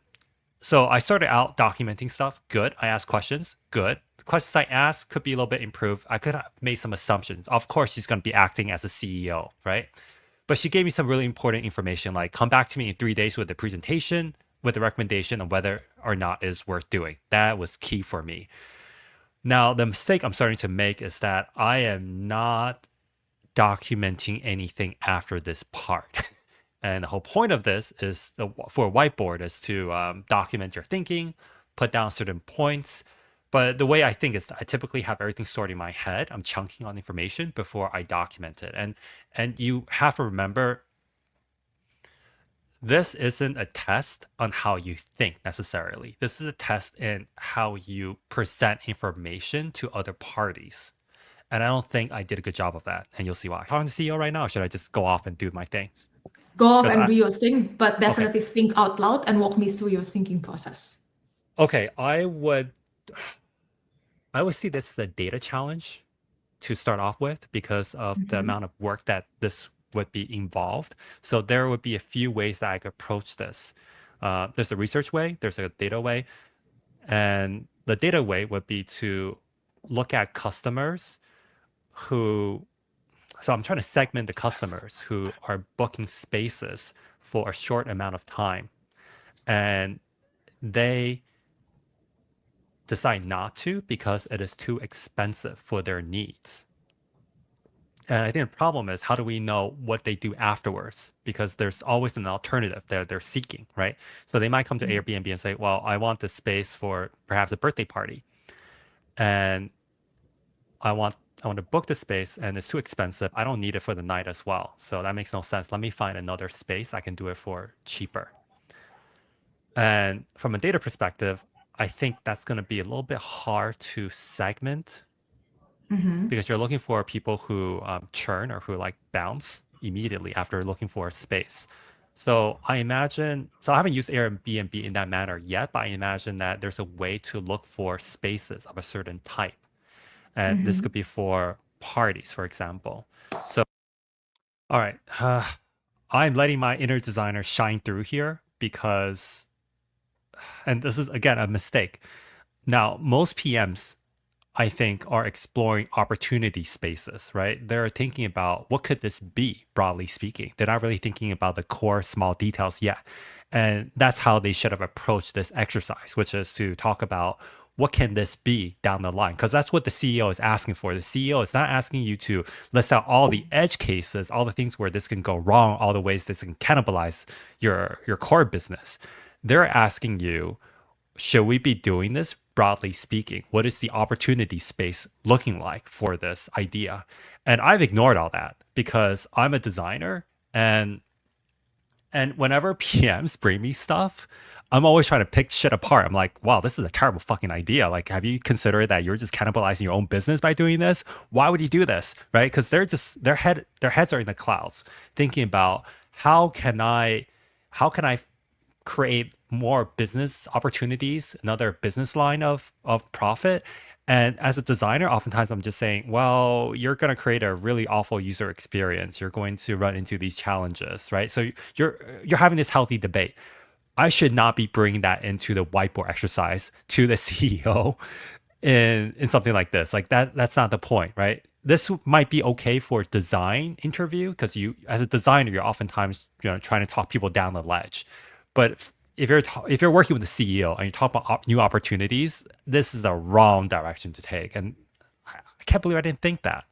so I started out documenting stuff. Good. I asked questions. Good. The questions I asked could be a little bit improved. I could have made some assumptions. Of course, she's going to be acting as a CEO, right? But she gave me some really important information, like come back to me in 3 days with the presentation, with the recommendation on whether or not it's worth doing. That was key for me. Now, the mistake I'm starting to make is that I am not documenting anything after this part. And the whole point of this is for a whiteboard is to document your thinking, put down certain points. But the way I think is I typically have everything stored in my head. I'm chunking on information before I document it. And you have to remember, this isn't a test on how you think necessarily. This is a test in how you present information to other parties. And I don't think I did a good job of that. And you'll see why. I'm talking to the CEO right now, or should I just go off and do my thing?
Go off
'Cause
and
I-
do your thing, but
Okay.
definitely think out loud and walk me through your thinking process.
Okay, I would see this as a data challenge to start off with because of the amount of work that this would be involved. So there would be a few ways that I could approach this. There's a research way, there's a data way, and the data way would be to look at customers who. So I'm trying to segment the customers who are booking spaces for a short amount of time, and they decide not to because it is too expensive for their needs. And I think the problem is, how do we know what they do afterwards? Because there's always an alternative they're seeking, right? So they might come to Airbnb and say, well, I want this space for perhaps a birthday party. And I want to book the space and it's too expensive. I don't need it for the night as well. So that makes no sense. Let me find another space I can do it for cheaper. And from a data perspective, I think that's going to be a little bit hard to segment because you're looking for people who churn or who like bounce immediately after looking for a space. So I haven't used Airbnb in that manner yet, but I imagine that there's a way to look for spaces of a certain type. And this could be for parties, for example. So, all right, I'm letting my inner designer shine through here because, and this is again a mistake. Now, most PMs, I think, are exploring opportunity spaces, right? They're thinking about what could this be, broadly speaking. They're not really thinking about the core small details yet. And that's how they should have approached this exercise, which is to talk about what can this be down the line? Because that's what the CEO is asking for. The CEO is not asking you to list out all the edge cases, all the things where this can go wrong, all the ways this can cannibalize your core business. They're asking you, should we be doing this? Broadly speaking, what is the opportunity space looking like for this idea? And I've ignored all that because I'm a designer, and whenever PMs bring me stuff, I'm always trying to pick shit apart. I'm like, wow, this is a terrible fucking idea. Like, have you considered that you're just cannibalizing your own business by doing this? Why would you do this? Right? Because their heads are in the clouds, thinking about how can I create more business opportunities, another business line of profit. And as a designer, oftentimes I'm just saying, well, you're going to create a really awful user experience. You're going to run into these challenges, right? So you're having this healthy debate. I should not be bringing that into the whiteboard exercise to the CEO in something like this. Like that's not the point, right? This might be okay for design interview because you, as a designer, you're oftentimes trying to talk people down the ledge. But if you're working with the CEO and you talk about new opportunities, this is the wrong direction to take. And I can't believe I didn't think that.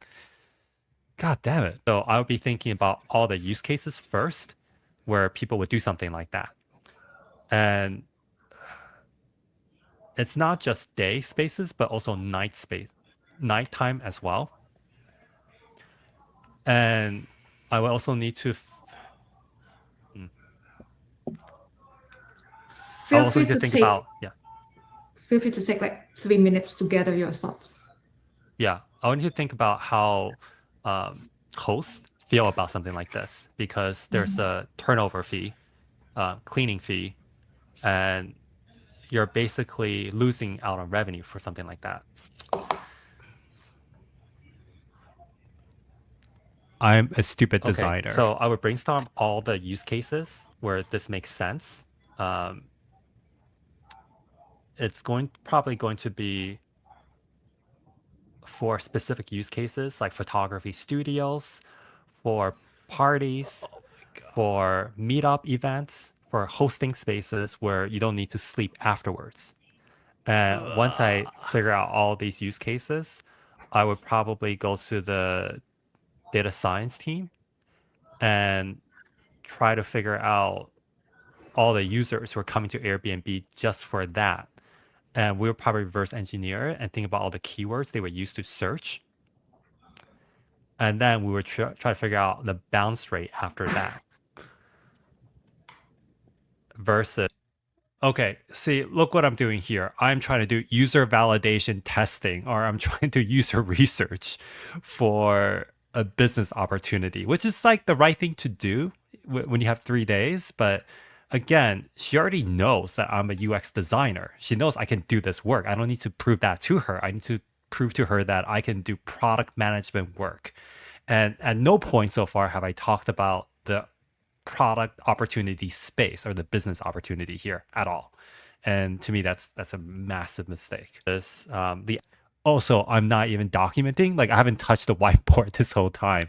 God damn it! So I would be thinking about all the use cases first, where people would do something like that, and it's not just day spaces, but also nighttime as well. And I will also need to. Hmm, I
Feel
will also
free
need to
to
think
take
about
feel free to take like 3 minutes to gather your thoughts.
I want you to think about how hosts feel about something like this because there's a turnover fee, cleaning fee, and you're basically losing out on revenue for something like that. I'm a stupid designer. So I would brainstorm all the use cases where this makes sense. It's probably going to be for specific use cases like photography studios, for parties, for meetup events, for hosting spaces where you don't need to sleep afterwards. And once I figure out all these use cases, I would probably go to the data science team and try to figure out all the users who are coming to Airbnb just for that. And we'll probably reverse engineer it and think about all the keywords they would use to search. And then we would try to figure out the bounce rate after that. Versus, okay, see, look what I'm doing here. I'm trying to do user validation testing, or I'm trying to do user research for a business opportunity, which is like the right thing to do when you have 3 days. But again, she already knows that I'm a UX designer. She knows I can do this work. I don't need to prove that to her. I need to prove to her that I can do product management work. And at no point so far have I talked about the product opportunity space or the business opportunity here at all. And to me, that's a massive mistake. Also, I'm not even documenting. Like I haven't touched the whiteboard this whole time.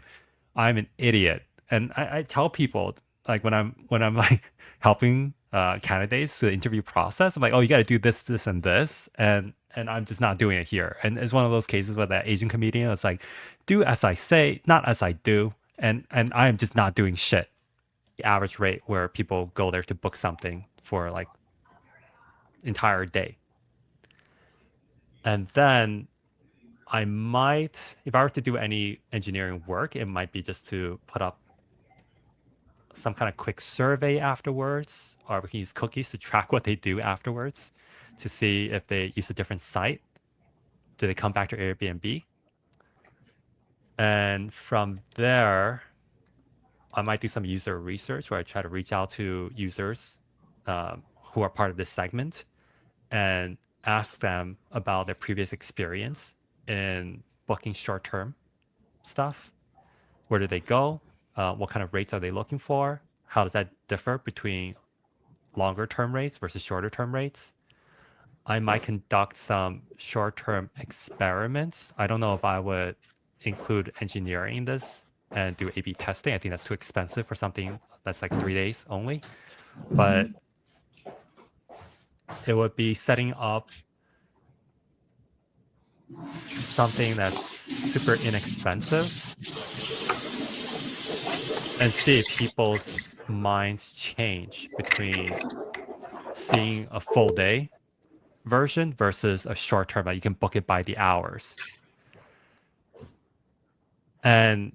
I'm an idiot, and I tell people like when I'm like helping candidates to the interview process, I'm like, oh, you got to do this, this, and this, and I'm just not doing it here. And it's one of those cases where that Asian comedian is like, do as I say, not as I do, and I am just not doing shit. The average rate where people go there to book something for like entire day. And then I might, if I were to do any engineering work, it might be just to put up some kind of quick survey afterwards, or we can use cookies to track what they do afterwards to see if they use a different site. Do they come back to Airbnb? And from there, I might do some user research where I try to reach out to users who are part of this segment and ask them about their previous experience in booking short-term stuff. Where do they go? What kind of rates are they looking for? How does that differ between longer-term rates versus shorter-term rates? I might conduct some short-term experiments. I don't know if I would include engineering in this and do A/B testing. I think that's too expensive for something that's like 3 days only. But it would be setting up something that's super inexpensive and see if people's minds change between seeing a full day version versus a short term that you can book it by the hours. And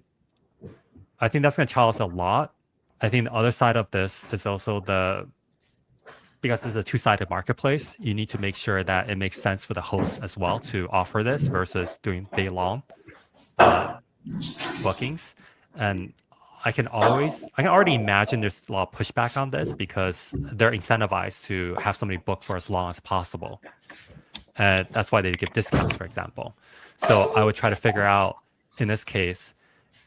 I think that's going to tell us a lot. I think the other side of this is also because it's a two-sided marketplace, you need to make sure that it makes sense for the host as well to offer this versus doing day-long bookings. And I can already imagine there's a lot of pushback on this because they're incentivized to have somebody book for as long as possible. And that's why they give discounts, for example. So I would try to figure out, in this case,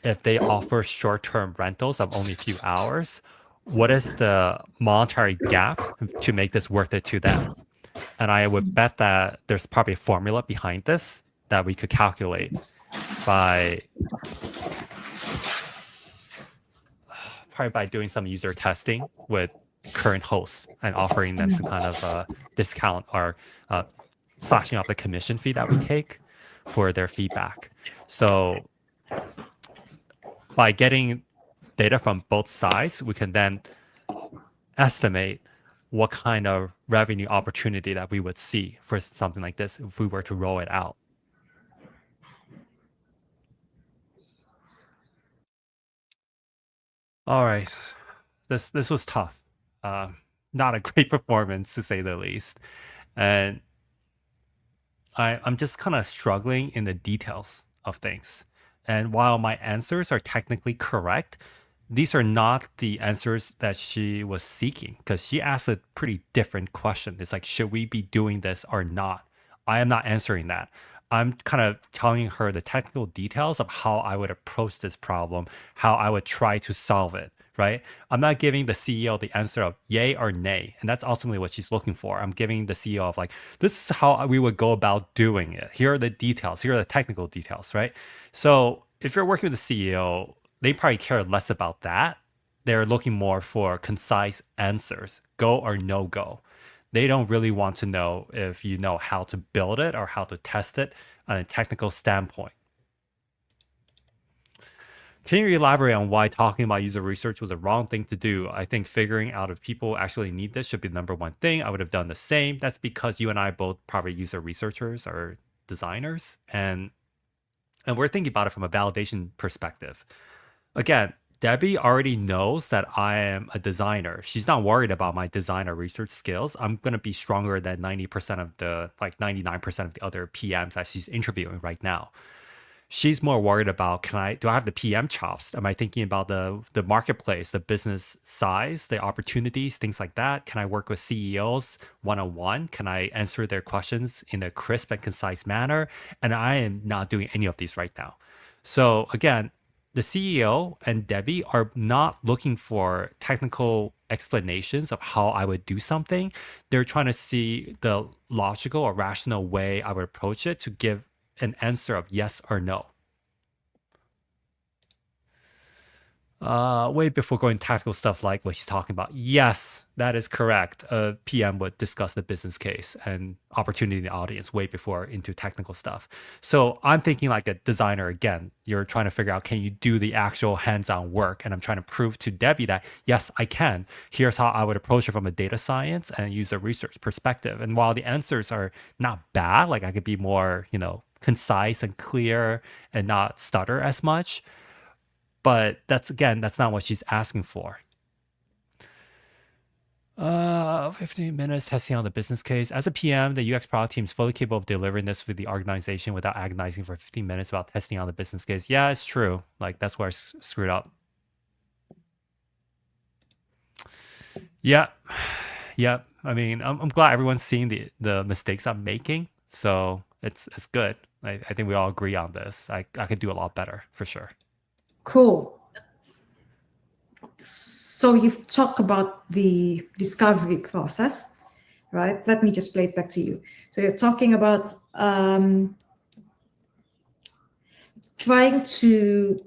if they offer short-term rentals of only a few hours, what is the monetary gap to make this worth it to them? And I would bet that there's probably a formula behind this that we could calculate by doing some user testing with current hosts and offering them some kind of discount or slashing off the commission fee that we take for their feedback. So by getting data from both sides, we can then estimate what kind of revenue opportunity that we would see for something like this if we were to roll it out. All right, this was tough. Not a great performance to say the least, and I'm just kind of struggling in the details of things. And while my answers are technically correct, these are not the answers that she was seeking because she asked a pretty different question. It's like, should we be doing this or not? I am not answering that. I'm kind of telling her the technical details of how I would approach this problem, how I would try to solve it, right? I'm not giving the CEO the answer of yay or nay. And that's ultimately what she's looking for. I'm giving the CEO of like, this is how we would go about doing it. Here are the details. Here are the technical details, right? So if you're working with the CEO, they probably care less about that. They're looking more for concise answers, go or no go. They don't really want to know if you know how to build it or how to test it on a technical standpoint. Can you elaborate on why talking about user research was a wrong thing to do? I think figuring out if people actually need this should be the number one thing. I would have done the same. That's because you and I both probably user researchers or designers, and we're thinking about it from a validation perspective. Again, Debbie already knows that I am a designer. She's not worried about my designer research skills. I'm going to be stronger than 90% of the, like 99% of the other PMs that she's interviewing right now. She's more worried about, do I have the PM chops? Am I thinking about the marketplace, the business size, the opportunities, things like that? Can I work with CEOs one-on-one? Can I answer their questions in a crisp and concise manner? And I am not doing any of these right now. So again, the CEO and Debbie are not looking for technical explanations of how I would do something. They're trying to see the logical or rational way I would approach it to give an answer of yes or no. Way before going tactical stuff like what she's talking about. Yes, that is correct. A PM would discuss the business case and opportunity in the audience way before into technical stuff. So I'm thinking like a designer again. You're trying to figure out, can you do the actual hands-on work? And I'm trying to prove to Debbie that yes, I can. Here's how I would approach it from a data science and user research perspective. And while the answers are not bad, like I could be more, concise and clear and not stutter as much. But that's not what she's asking for. 15 minutes testing on the business case. As a PM, the UX product team is fully capable of delivering this for the organization without agonizing for 15 minutes about testing on the business case. Yeah, it's true. Like that's where I screwed up. Yeah. Yeah. I mean, I'm glad everyone's seeing the mistakes I'm making. So it's good. I think we all agree on this. I could do a lot better for sure.
Cool. So you've talked about the discovery process, right? Let me just play it back to you. So you're talking about trying to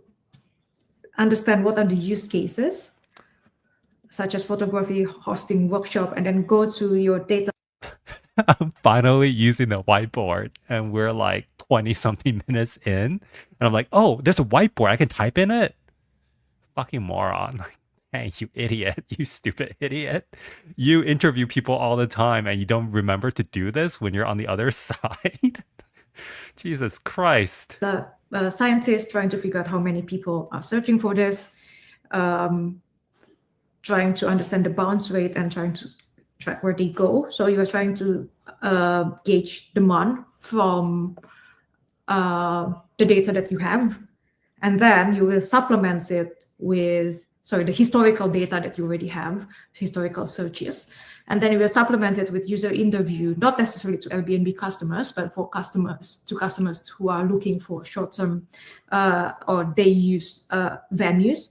understand what are the use cases, such as photography, hosting workshop, and then go to your data.
I'm finally using the whiteboard and we're like 20 something minutes in. And I'm like, oh, there's a whiteboard. I can type in it. Fucking moron. Hey, you idiot. You stupid idiot. You interview people all the time and you don't remember to do this when you're on the other side. Jesus Christ.
The scientists trying to figure out how many people are searching for this, trying to understand the bounce rate and trying to track where they go. So you are trying to gauge demand from the data that you have, and then you will supplement it with the historical data that you already have, historical searches, and then you will supplement it with user interview, not necessarily to Airbnb customers, but for customers who are looking for short-term or day use venues.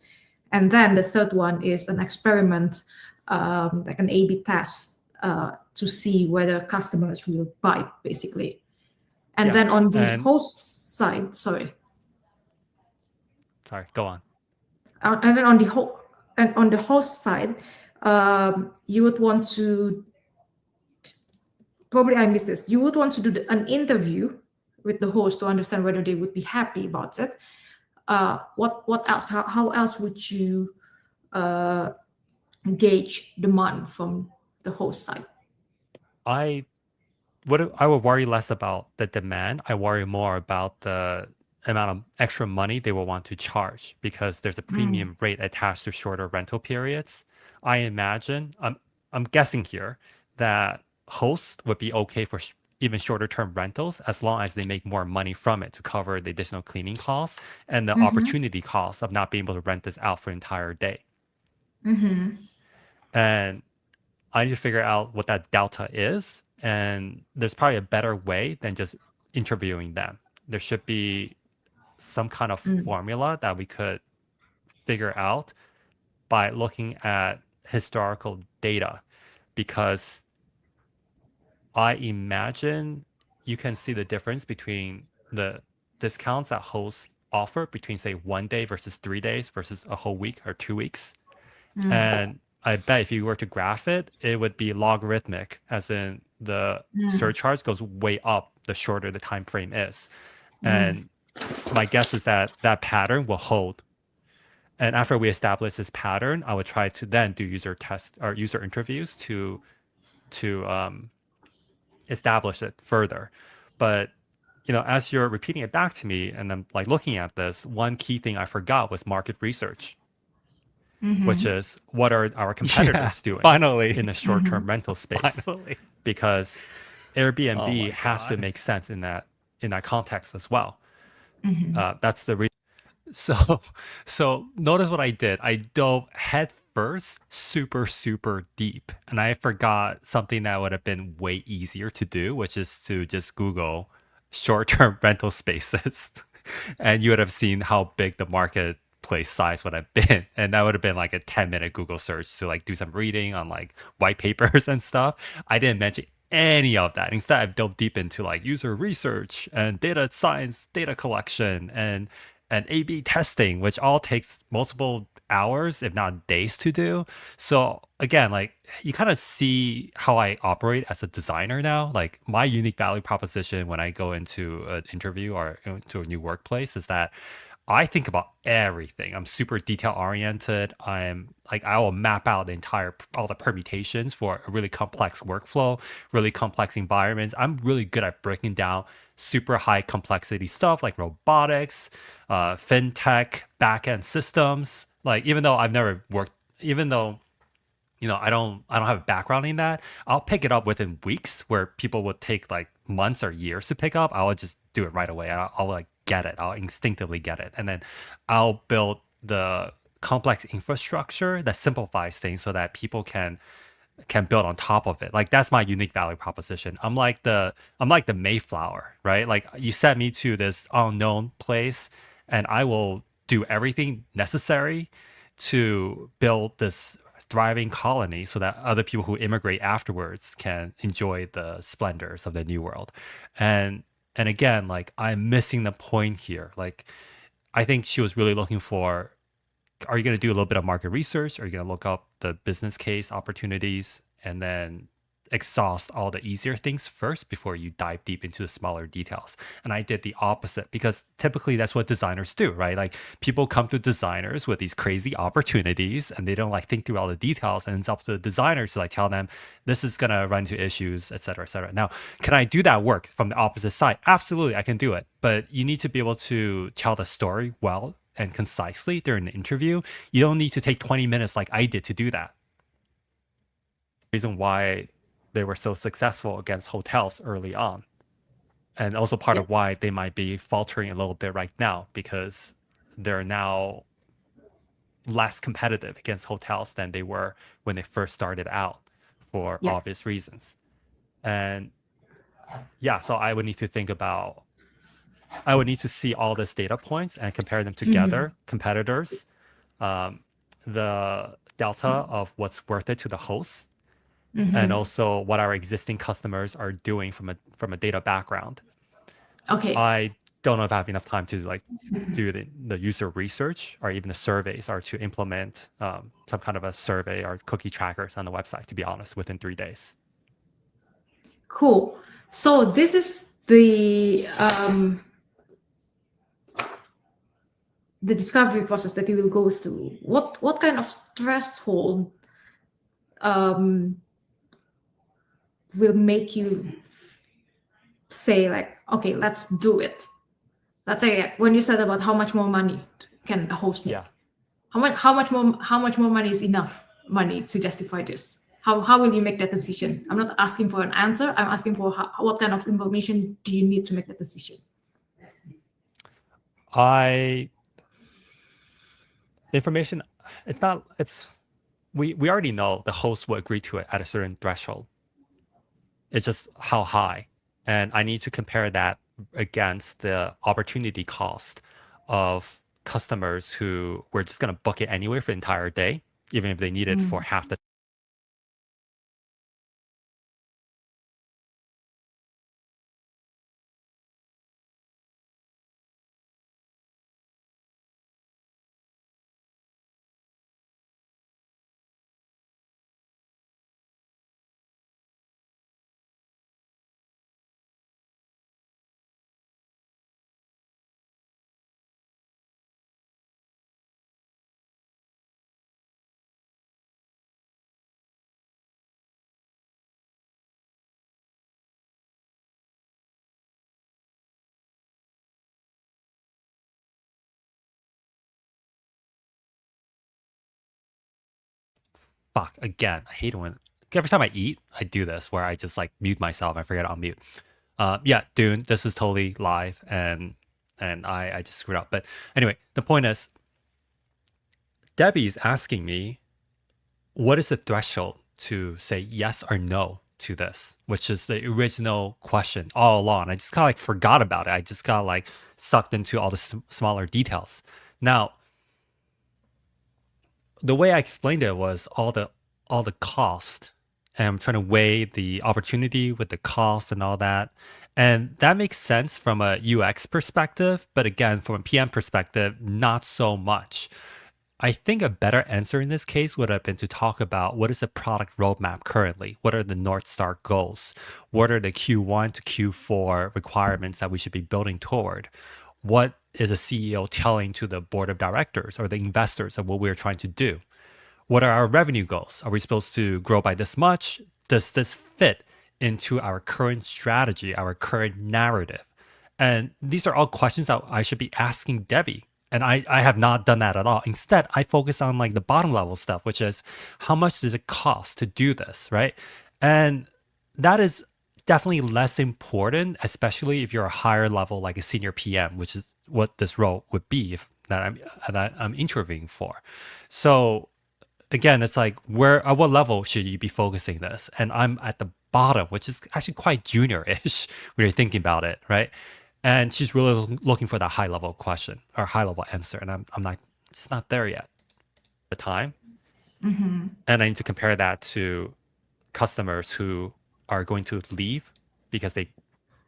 And then the third one is an experiment, like an A/B test to see whether customers will buy, basically. And
Yeah.
then on the
And
host side, sorry,
sorry, go on.
and then on the host side, you would want to, probably I missed this. You would want to do an interview with the host to understand whether they would be happy about it. What else? How else would you gauge demand from the host side?
I I would worry less about the demand. I worry more about the amount of extra money they will want to charge because there's a premium rate attached to shorter rental periods. I imagine, I'm guessing here that hosts would be okay for even shorter term rentals as long as they make more money from it to cover the additional cleaning costs and the opportunity costs of not being able to rent this out for an entire day. And I need to figure out what that delta is. And there's probably a better way than just interviewing them. There should be some kind of formula that we could figure out by looking at historical data. Because I imagine you can see the difference between the discounts that hosts offer between, say, 1 day versus 3 days versus a whole week or 2 weeks. And I bet if you were to graph it, it would be logarithmic, as in the surcharge goes way up the shorter the time frame is. And my guess is that that pattern will hold. And after we establish this pattern, I would try to then do user test or user interviews to establish it further. But as you're repeating it back to me, and I'm like looking at this, one key thing I forgot was market research. Which is what are our competitors doing Finally. in the short-term rental space? Finally. Because
Oh
Airbnb has to make sense in that context as well. That's the reason. So notice what I did. I dove head first, super, super deep. And I forgot something that would have been way easier to do, which is to just Google short-term rental spaces. And you would have seen how big the marketplace size would have been. And that would have been like a 10-minute Google search to like do some reading on like white papers and stuff. I didn't mention any of that. Instead, I've dove deep into like user research and data science, data collection, and A/B testing, which all takes multiple hours, if not days, to do. So again, like you kind of see how I operate as a designer now. Like my unique value proposition when I go into an interview or into a new workplace is that I think about everything. I'm super detail oriented. I'm like, I will map out all the permutations for a really complex workflow, really complex environments. I'm really good at breaking down super high complexity stuff like robotics, fintech, backend systems. Like, even though I've never worked, even though I don't have a background in that, I'll pick it up within weeks where people would take like months or years to pick up. I'll just do it right away. I'll like get it. I'll instinctively get it. And then I'll build the complex infrastructure that simplifies things so that people can build on top of it. Like that's my unique value proposition. I'm like the Mayflower, right? Like you sent me to this unknown place and I will do everything necessary to build this thriving colony so that other people who immigrate afterwards can enjoy the splendors of the new world. And again, like I'm missing the point here. Like I think she was really looking for, are you going to do a little bit of market research? Are you going to look up the business case opportunities and then exhaust all the easier things first before you dive deep into the smaller details? And I did the opposite because typically that's what designers do, right? Like people come to designers with these crazy opportunities and they don't like think through all the details, and it's up to the designers to like tell them this is going to run into issues, et cetera, et cetera. Now, can I do that work from the opposite side? Absolutely, I can do it. But you need to be able to tell the story well and concisely during the interview. You don't need to take 20 minutes like I did to do that. Reason why they were so successful against hotels early on. And also part of why they might be faltering a little bit right now, because they're now less competitive against hotels than they were when they first started out for obvious reasons. And so I would need to see all these data points and compare them together, competitors, the delta of what's worth it to the host, and
Mm-hmm.
also what our existing customers are doing from a data background.
Okay.
I don't know if I have enough time to like do the user research or even the surveys or to implement some kind of a survey or cookie trackers on the website, to be honest, within 3 days.
Cool. So this is the discovery process that you will go through. What kind of threshold um, will make you say like, okay, let's do it? Let's say when you said about how much more money can a host
Yeah.
make, how much more money is enough money to justify this? How will you make that decision? I'm not asking for an answer. I'm asking for what kind of information do you need to make that decision?
I the information it's not it's we already know the host will agree to it at a certain threshold. It's just how high. And I need to compare that against the opportunity cost of customers who were just going to book it anyway for the entire day, even if they need it for half the. Fuck, again, I hate when every time I eat, I do this where I just like mute myself. I forget I'll mute. Yeah, Dune, this is totally live and I just screwed up. But anyway, the point is Debbie is asking me what is the threshold to say yes or no to this, which is the original question all along. I just kind of like forgot about it. I just got like sucked into all the smaller details. Now, the way I explained it was all the cost, and I'm trying to weigh the opportunity with the cost and all that. And that makes sense from a UX perspective, but again, from a PM perspective, not so much. I think a better answer in this case would have been to talk about what is the product roadmap currently? What are the North Star goals? What are the Q1 to Q4 requirements that we should be building toward? What is a CEO telling to the board of directors or the investors of what we're trying to do? What are our revenue goals? Are we supposed to grow by this much? Does this fit into our current strategy, our current narrative? And these are all questions that I should be asking Debbie. And I have not done that at all. Instead, I focus on like the bottom level stuff, which is how much does it cost to do this, right? And that is definitely less important, especially if you're a higher level, like a senior PM, which is what this role would be if that I'm interviewing for. So again, it's like where at what level should you be focusing this? And I'm at the bottom, which is actually quite junior-ish when you're thinking about it, right? And she's really looking for that high level question or high level answer, and I'm not, it's not there yet. The time, and I need to compare that to customers who are going to leave because they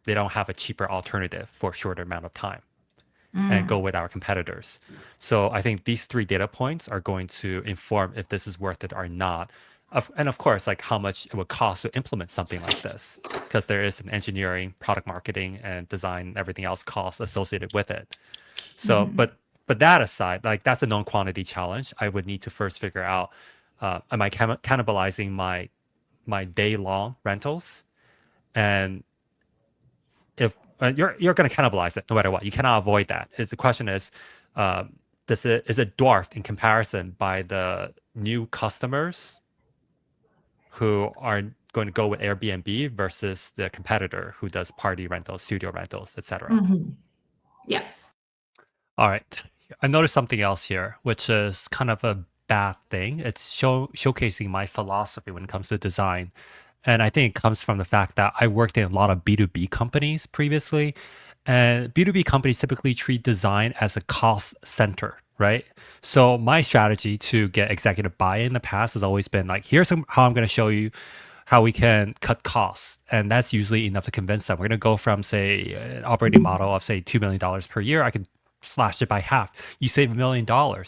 don't have a cheaper alternative for a shorter amount of time and go with our competitors. So I think these three data points are going to inform if this is worth it or not. And of course, like how much it would cost to implement something like this, because there is an engineering, product marketing, and design, and everything else costs associated with it. So, but that aside, like that's a known quantity challenge. I would need to first figure out, am I cannibalizing my day long rentals? And if you're going to cannibalize it no matter what, you cannot avoid that. The question is, is it dwarfed in comparison by the new customers who are going to go with Airbnb versus the competitor who does party rentals, studio rentals, etc.
Yeah.
All right. I noticed something else here, which is kind of a bad thing. It's showcasing my philosophy when it comes to design. And I think it comes from the fact that I worked in a lot of B2B companies previously. And B2B companies typically treat design as a cost center. right? So my strategy to get executive buy-in in the past has always been like, here's how I'm going to show you how we can cut costs. And that's usually enough to convince them. We're going to go from, say, an operating model of, say, $2 million per year. I can slash it by half. You save $1 million.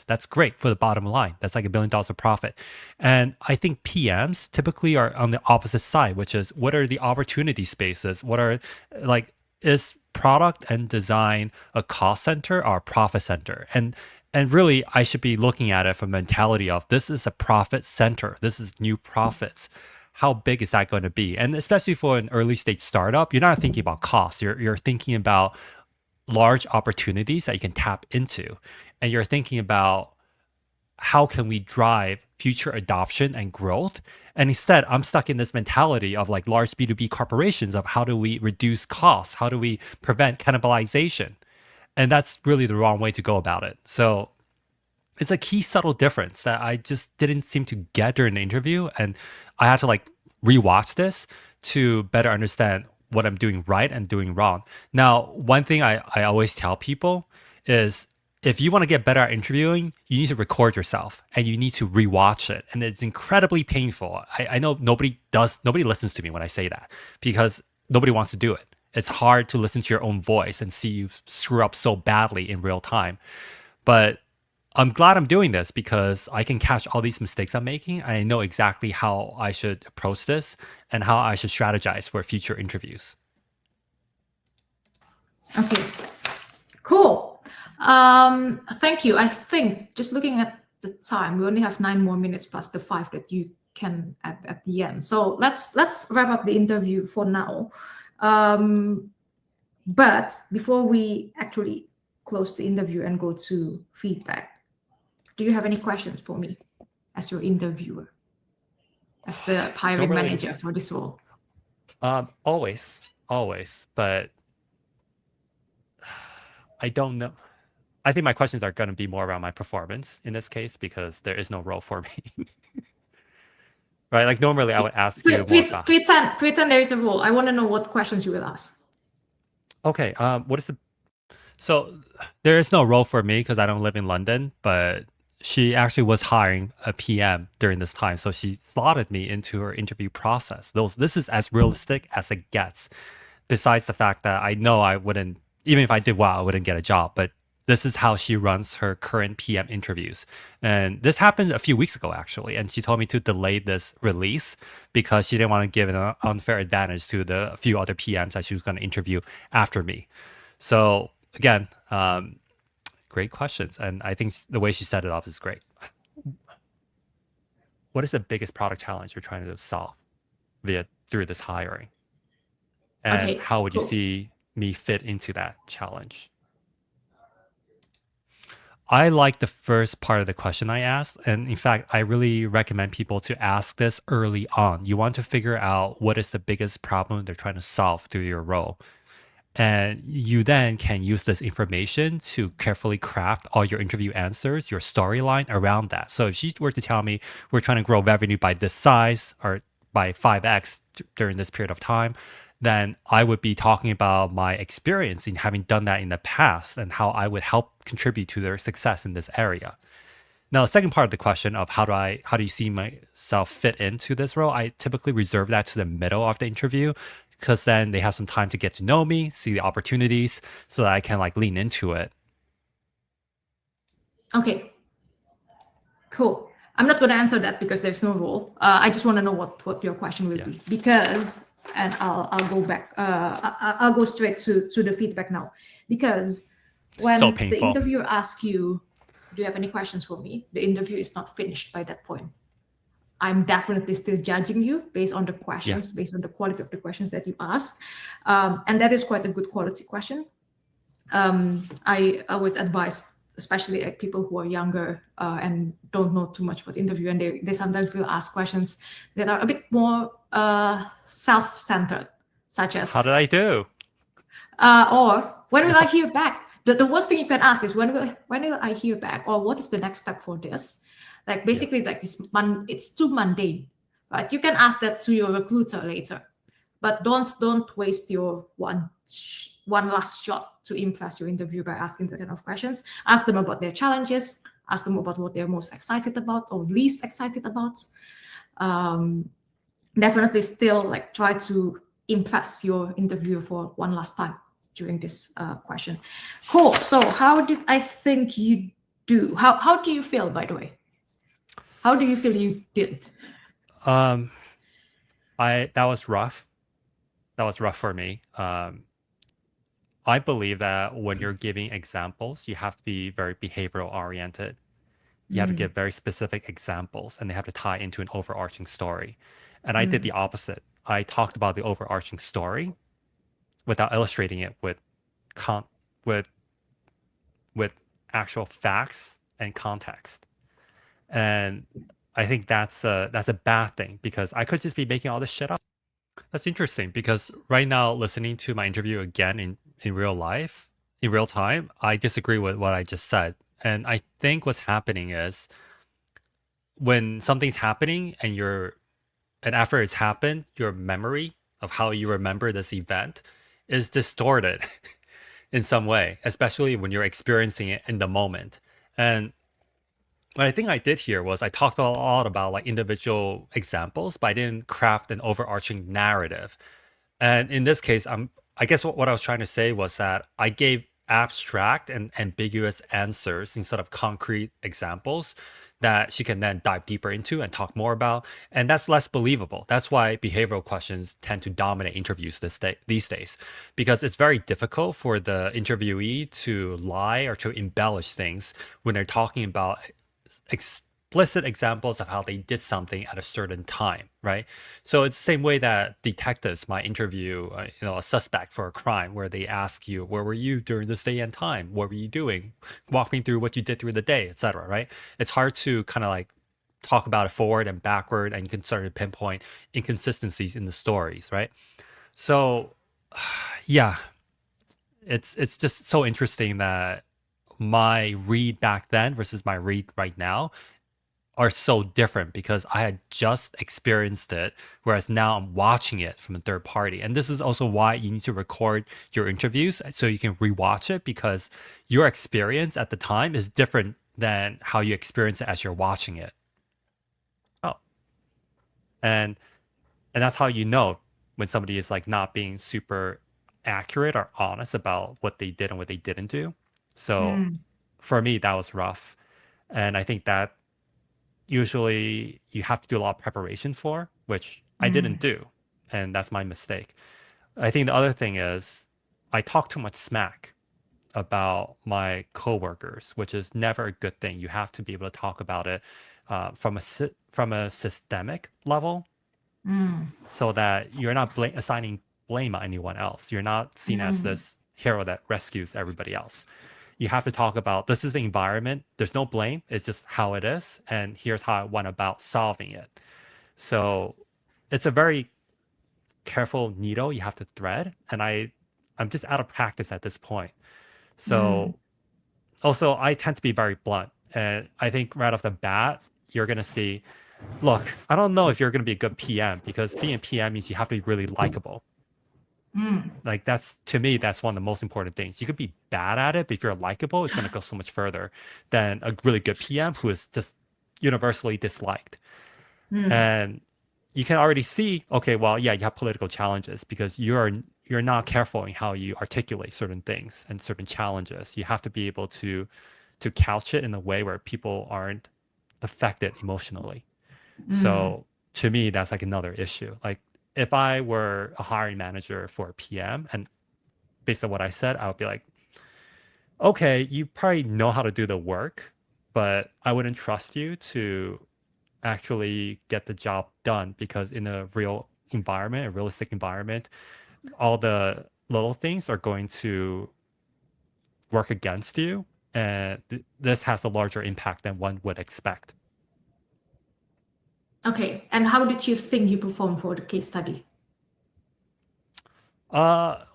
That's great for the bottom line. That's like $1 billion of profit. And I think PMs typically are on the opposite side, which is what are the opportunity spaces? What are like, is product and design a cost center or a profit center? And really, I should be looking at it from a mentality of this is a profit center. This is new profits. How big is that going to be? And especially for an early stage startup, you're not thinking about cost. You're thinking about large opportunities that you can tap into. And you're thinking about how can we drive future adoption and growth? And instead, I'm stuck in this mentality of like large B2B corporations of how do we reduce costs? How do we prevent cannibalization? And that's really the wrong way to go about it. So it's a key subtle difference that I just didn't seem to get during the interview. And I had to like rewatch this to better understand what I'm doing right and doing wrong. Now, one thing I always tell people is if you want to get better at interviewing, you need to record yourself and you need to rewatch it. And it's incredibly painful. I know nobody listens to me when I say that because nobody wants to do it. It's hard to listen to your own voice and see you screw up so badly in real time. But I'm glad I'm doing this because I can catch all these mistakes I'm making. I know exactly how I should approach this and how I should strategize for future interviews.
Okay, cool. Thank you. I think just looking at the time, we only have 9 more minutes plus the 5 that you can add at the end. So let's wrap up the interview for now. But before we actually close the interview and go to feedback, do you have any questions for me as your interviewer, as the hiring manager for this role?
Always, but I don't know. I think my questions are going to be more around my performance in this case because there is no role for me. Right? Like normally I would ask you more about...
Pretend there is a role. I want to know what questions you will ask.
Okay. What is the... So there is no role for me because I don't live in London, but she actually was hiring a PM during this time. So she slotted me into her interview process. This is as realistic as it gets. Besides the fact that I know I wouldn't, even if I did well, I wouldn't get a job. But this is how she runs her current PM interviews. And this happened a few weeks ago, actually. And she told me to delay this release because she didn't want to give an unfair advantage to the few other PMs that she was going to interview after me. So again, great questions. And I think the way she set it up is great. What is the biggest product challenge you're trying to solve through this hiring? And how would you see me fit into that challenge? I like the first part of the question I asked. And in fact, I really recommend people to ask this early on. You want to figure out what is the biggest problem they're trying to solve through your role. And you then can use this information to carefully craft all your interview answers, your storyline around that. So if she were to tell me we're trying to grow revenue by this size or by 5x during this period of time, then I would be talking about my experience in having done that in the past and how I would help contribute to their success in this area. Now, the second part of the question of how do you see myself fit into this role, I typically reserve that to the middle of the interview because then they have some time to get to know me, see the opportunities so that I can like lean into it. Okay,
cool. I'm not going to answer that because there's no role. I just want to know what your question will be because, and I'll go back. I'll go straight to the feedback now because when the interviewer asks you, do you have any questions for me? The interview is not finished by that point. I'm definitely still judging you based on the questions, based on the quality of the questions that you ask. And that is quite a good quality question. I always advise, especially like people who are younger and don't know too much about interview, and they sometimes will ask questions that are a bit more self-centered, such as,
how did I do?
Or when will I hear back? The worst thing you can ask is when will I hear back, or what is the next step for this? Like basically, like it's too mundane, right? You can ask that to your recruiter later, but don't waste your one last shot to impress your interview by asking that kind of questions. Ask them about their challenges, ask them about what they're most excited about or least excited about. Definitely still like try to impress your interviewer for one last time during this question. Cool. So how did I think you do? How do you feel, by the way? How do you feel you did?
That was rough. That was rough for me. I believe that when you're giving examples, you have to be very behavioral oriented. You have to give very specific examples and they have to tie into an overarching story. And I did the opposite. I talked about the overarching story without illustrating it with with with actual facts and context. And I think that's a bad thing because I could just be making all this shit up. That's interesting because right now, listening to my interview again in real life, in real time, I disagree with what I just said. And I think what's happening is when something's happening and after it's happened, your memory of how you remember this event is distorted in some way, especially when you're experiencing it in the moment. And what I think I did here was I talked a lot about like individual examples, but I didn't craft an overarching narrative. And in this case, I guess what I was trying to say was that I gave abstract and ambiguous answers instead of concrete examples that she can then dive deeper into and talk more about. And that's less believable. That's why behavioral questions tend to dominate interviews these days, because it's very difficult for the interviewee to lie or to embellish things when they're talking about explicit examples of how they did something at a certain time, right? So it's the same way that detectives might interview, a suspect for a crime, where they ask you, "Where were you during this day and time? What were you doing? Walk me through what you did through the day, etc." Right? It's hard to kind of like talk about it forward and backward, and you can start to pinpoint inconsistencies in the stories, right? So, yeah, it's just so interesting that my read back then versus my read right now are so different because I had just experienced it, whereas now I'm watching it from a third party. And this is also why you need to record your interviews so you can rewatch it, because your experience at the time is different than how you experience it as you're watching it. Oh, and that's how you know when somebody is like not being super accurate or honest about what they did and what they didn't do. So for me, that was rough. And I think that usually you have to do a lot of preparation for, which I didn't do. And that's my mistake. I think the other thing is I talk too much smack about my coworkers, which is never a good thing. You have to be able to talk about it from a systemic level, so that you're not assigning blame on anyone else. You're not seen as this hero that rescues everybody else. You have to talk about, this is the environment. There's no blame. It's just how it is. And here's how I went about solving it. So it's a very careful needle you have to thread. And I'm just out of practice at this point. So also, I tend to be very blunt. And I think right off the bat, you're going to see, look, I don't know if you're going to be a good PM, because being a PM means you have to be really likable. Like to me, that's one of the most important things. You could be bad at it, but if you're likable, it's going to go so much further than a really good PM who is just universally disliked. And you can already see, okay, well, yeah, you have political challenges because you're not careful in how you articulate certain things and certain challenges. You have to be able to couch it in a way where people aren't affected emotionally. So to me, that's like another issue. Like if I were a hiring manager for a PM, and based on what I said, I would be like, okay, you probably know how to do the work, but I wouldn't trust you to actually get the job done, because in a real environment, a realistic environment, all the little things are going to work against you. And this has a larger impact than one would expect.
Okay. And how did you think you performed for the case study?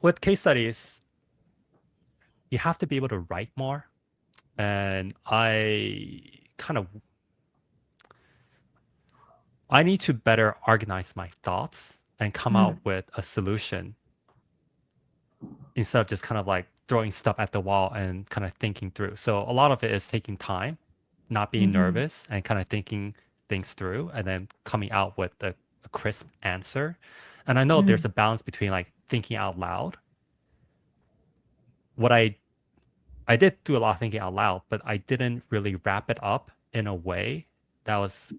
With case studies, you have to be able to write more. And I need to better organize my thoughts and come out with a solution instead of just kind of like throwing stuff at the wall and kind of thinking through. So a lot of it is taking time, not being nervous, and kind of thinking things through, and then coming out with a crisp answer. And I know there's a balance between like thinking out loud. What I did do a lot of thinking out loud, but I didn't really wrap it up in a way that was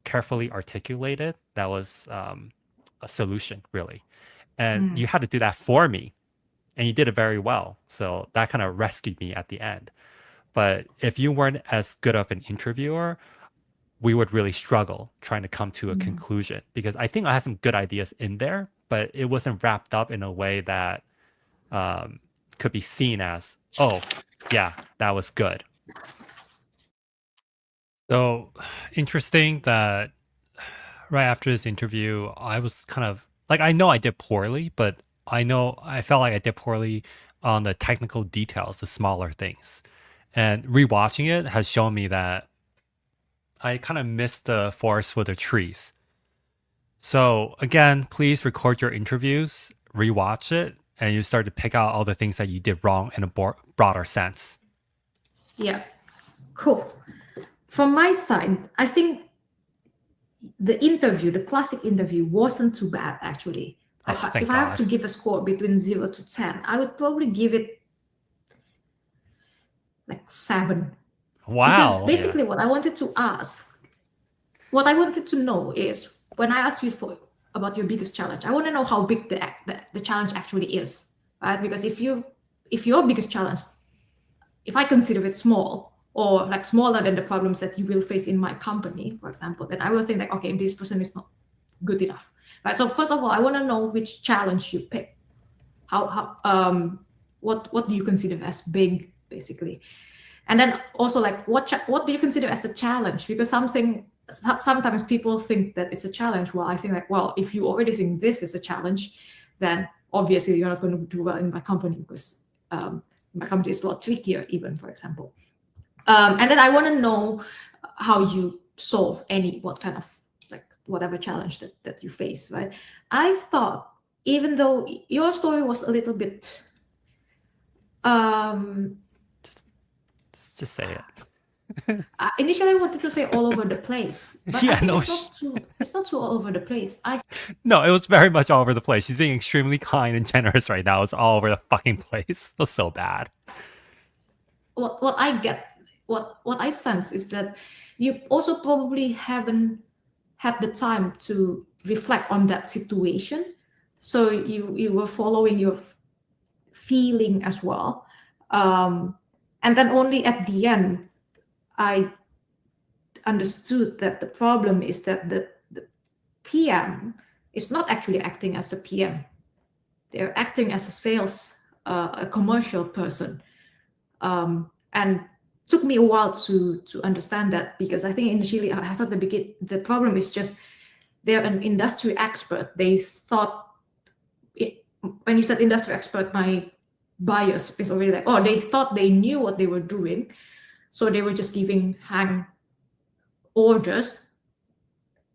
carefully articulated. That was a solution, really. And you had to do that for me, and you did it very well. So that kind of rescued me at the end. But if you weren't as good of an interviewer, we would really struggle trying to come to a conclusion, because I think I had some good ideas in there, but it wasn't wrapped up in a way that could be seen as, oh, yeah, that was good. So interesting that right after this interview, I was kind of like, I know I did poorly, but I felt like I did poorly on the technical details, the smaller things. And rewatching it has shown me that I kind of missed the forest for the trees. So again, please record your interviews, rewatch it, and you start to pick out all the things that you did wrong in a broader sense.
Yeah, cool. From my side, I think the classic interview, wasn't too bad actually.
Oh,
If I have to give a score between 0 to 10, I would probably give it like 7.
Wow.
Because basically what I wanted to know is, when I asked you about your biggest challenge, I want to know how big the challenge actually is, right? Because if your biggest challenge, if I consider it small, or like smaller than the problems that you will face in my company, for example, then I will think like, okay, this person is not good enough, right? So first of all, I want to know which challenge you pick. What do you consider as big, basically? And then also, like, what do you consider as a challenge? Because sometimes people think that it's a challenge. Well, I think like, well, if you already think this is a challenge, then obviously you're not going to do well in my company, because my company is a lot trickier, even, for example. And then I want to know how you solve what kind of, like, whatever challenge that you face, right? I thought, even though your story was a little bit,
just say it.
Initially I wanted to say all over the place, but
Yeah,
I think
no,
it's not too all over the place.
No, it was very much all over the place. She's being extremely kind and generous right now. It's all over the fucking place. It was so bad.
What I get, what I sense is that you also probably haven't had the time to reflect on that situation. So you were following your feeling as well. And then only at the end, I understood that the problem is that the PM is not actually acting as a PM. They're acting as a sales, a commercial person. And took me a while to understand that, because I think initially I thought the problem is just they're an industry expert. They thought, when you said industry expert, my bias is already like, oh, they thought they knew what they were doing, so they were just giving hang orders,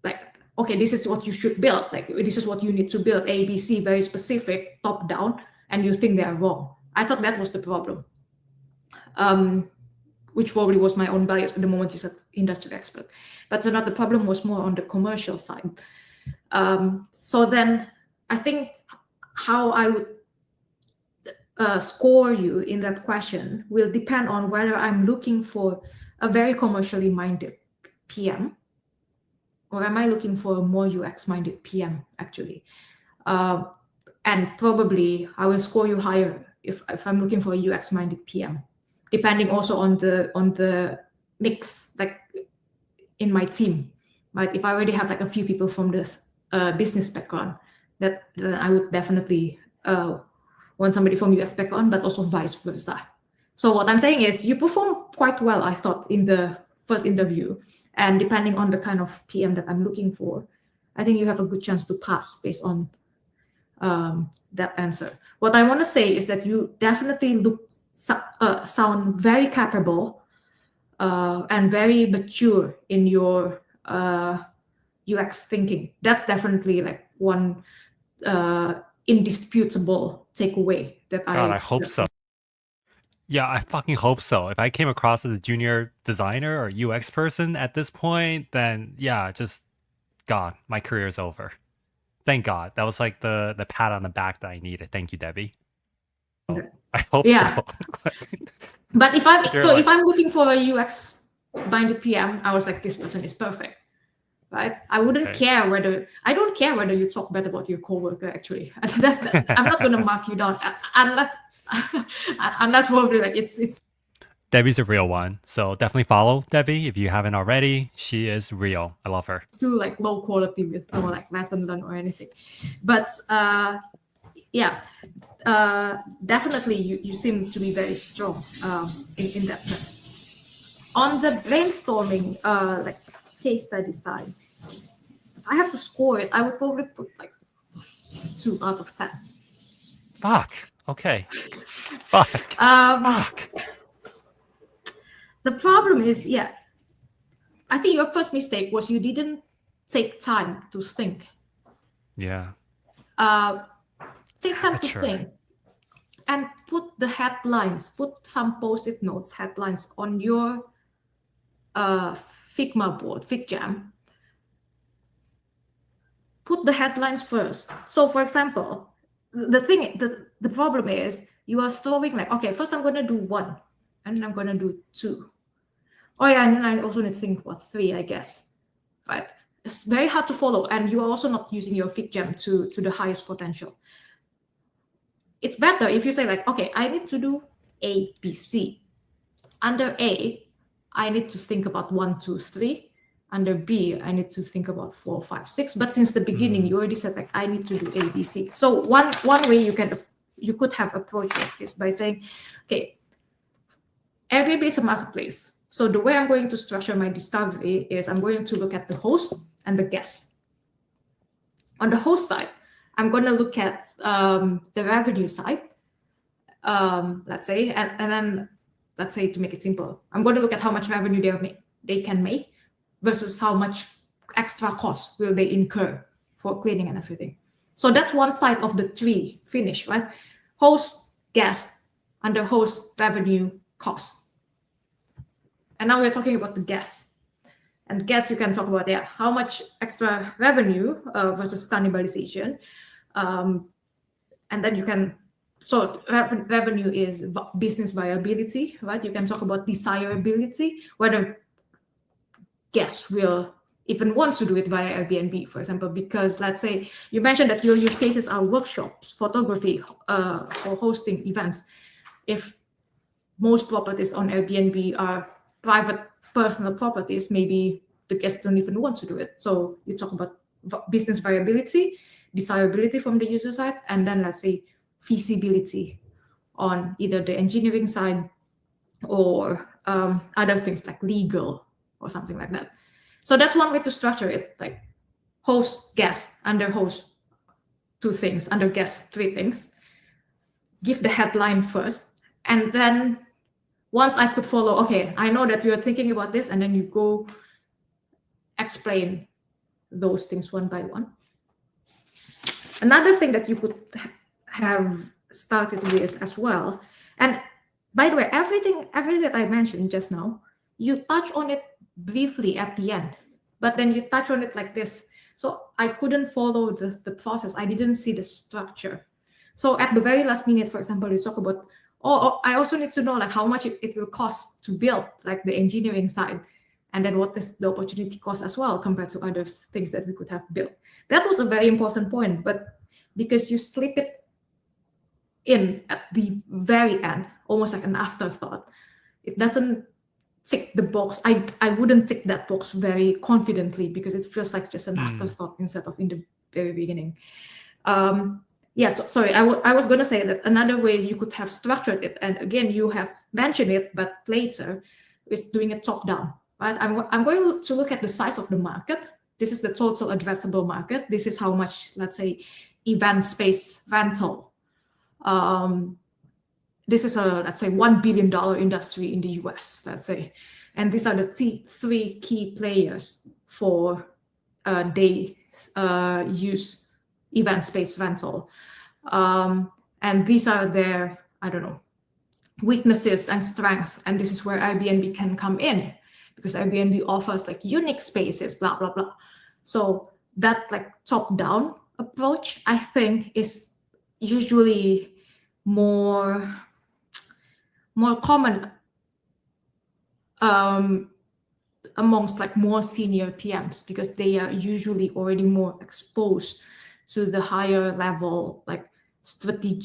like, okay, this is what you should build, like, this is what you need to build, ABC, very specific, top down, and you think they are wrong. I thought that was the problem, which probably was my own bias at the moment you said industry expert. But so now the problem was more on the commercial side. So then I think how I would score you in that question will depend on whether I'm looking for a very commercially minded PM, or am I looking for a more UX minded PM, actually. And probably I will score you higher if I'm looking for a UX minded PM, depending also on the mix, like, in my team, right? If I already have like a few people from this business background, then I would definitely want somebody from UX background, but also vice versa. So what I'm saying is, you perform quite well, I thought, in the first interview, and depending on the kind of PM that I'm looking for, I think you have a good chance to pass based on that answer. What I want to say is that you definitely sound very capable and very mature in your UX thinking. That's definitely like one indisputable takeaway that
God, I hope so. Yeah, I fucking hope so. If I came across as a junior designer or UX person at this point, then yeah, just God, my career is over. Thank God. That was like the pat on the back that I needed. Thank you, Debbie. Oh, I hope
Yeah.
so.
But if
You're like,
I'm looking for a UX minded PM, I was like, this person is perfect. Right? I wouldn't
okay.
care whether I don't care whether you talk bad about your coworker. Actually, I'm not going to mark you down unless unless probably like it's
Debbie's a real one. So definitely follow Debbie if you haven't already. She is real. I love her.
still like low quality with no like lesson learned or anything. But yeah, definitely you seem to be very strong in that sense. On the brainstorming like case study side, if I have to score it, I would probably put like 2 out of 10.
Fuck. Okay. Fuck. Fuck.
The problem is, yeah, I think your first mistake was you didn't take time to think.
Yeah.
Take time to
Sure.
think and put the headlines, put some post-it notes, headlines on your Figma board, FigJam. Put the headlines first. So for example, the problem is you are throwing like, okay, first I'm going to do 1 and then I'm going to do 2. Oh yeah, and then I also need to think about 3, I guess. Right? It's very hard to follow, and you are also not using your FigJam to the highest potential. It's better if you say like, okay, I need to do A, B, C. Under A, I need to think about 1, 2, 3. Under B, I need to think about 4, 5, 6. But since the beginning, you already said like I need to do A, B, C. So one way you could have approached it is by saying, okay, Airbnb is a marketplace. So the way I'm going to structure my discovery is I'm going to look at the host and the guest. On the host side, I'm going to look at the revenue side, let's say, and then let's say to make it simple, I'm going to look at how much revenue they can make versus how much extra cost will they incur for cleaning and everything. So that's one side of the tree finish, right? Host, guest, under host, revenue, cost. And now we're talking about the guest. And guest, you can talk about how much extra revenue versus cannibalization. And then you can, so revenue is business viability, right? You can talk about desirability, whether guests will even want to do it via Airbnb, for example, because let's say you mentioned that your use cases are workshops, photography, or hosting events. If most properties on Airbnb are private personal properties, maybe the guests don't even want to do it. So you talk about business viability, desirability from the user side, and then let's say feasibility on either the engineering side or other things like legal or something like that. So that's one way to structure it, like host, guest, under host, 2 things, under guest, 3 things. Give the headline first, and then once I could follow, okay, I know that you're thinking about this, and then you go explain those things one by one. Another thing that you could have started with as well, and by the way, everything that I mentioned just now, you touch on it briefly at the end, but then you touch on it like this. So I couldn't follow the process. I didn't see the structure. So at the very last minute, for example, you talk about, I also need to know like how much it will cost to build, like the engineering side, and then what is the opportunity cost as well compared to other things that we could have built. That was a very important point, but because you slip it in at the very end, almost like an afterthought, it doesn't tick the box. I wouldn't tick that box very confidently because it feels like just an afterthought instead of in the very beginning. Yeah, so, sorry, I was going to say that another way you could have structured it, and again, you have mentioned it, but later, is doing it top down, right? I'm going to look at the size of the market. This is the total addressable market. This is how much, let's say, event space rental. This is a, let's say, $1 billion industry in the US, let's say. And these are the 3 key players for day use event space rental. and these are their, I don't know, weaknesses and strengths, and this is where Airbnb can come in, because Airbnb offers like unique spaces, blah blah blah. So that like top down approach, I think, is usually more common amongst like more senior PMs, because they are usually already more exposed to the higher level like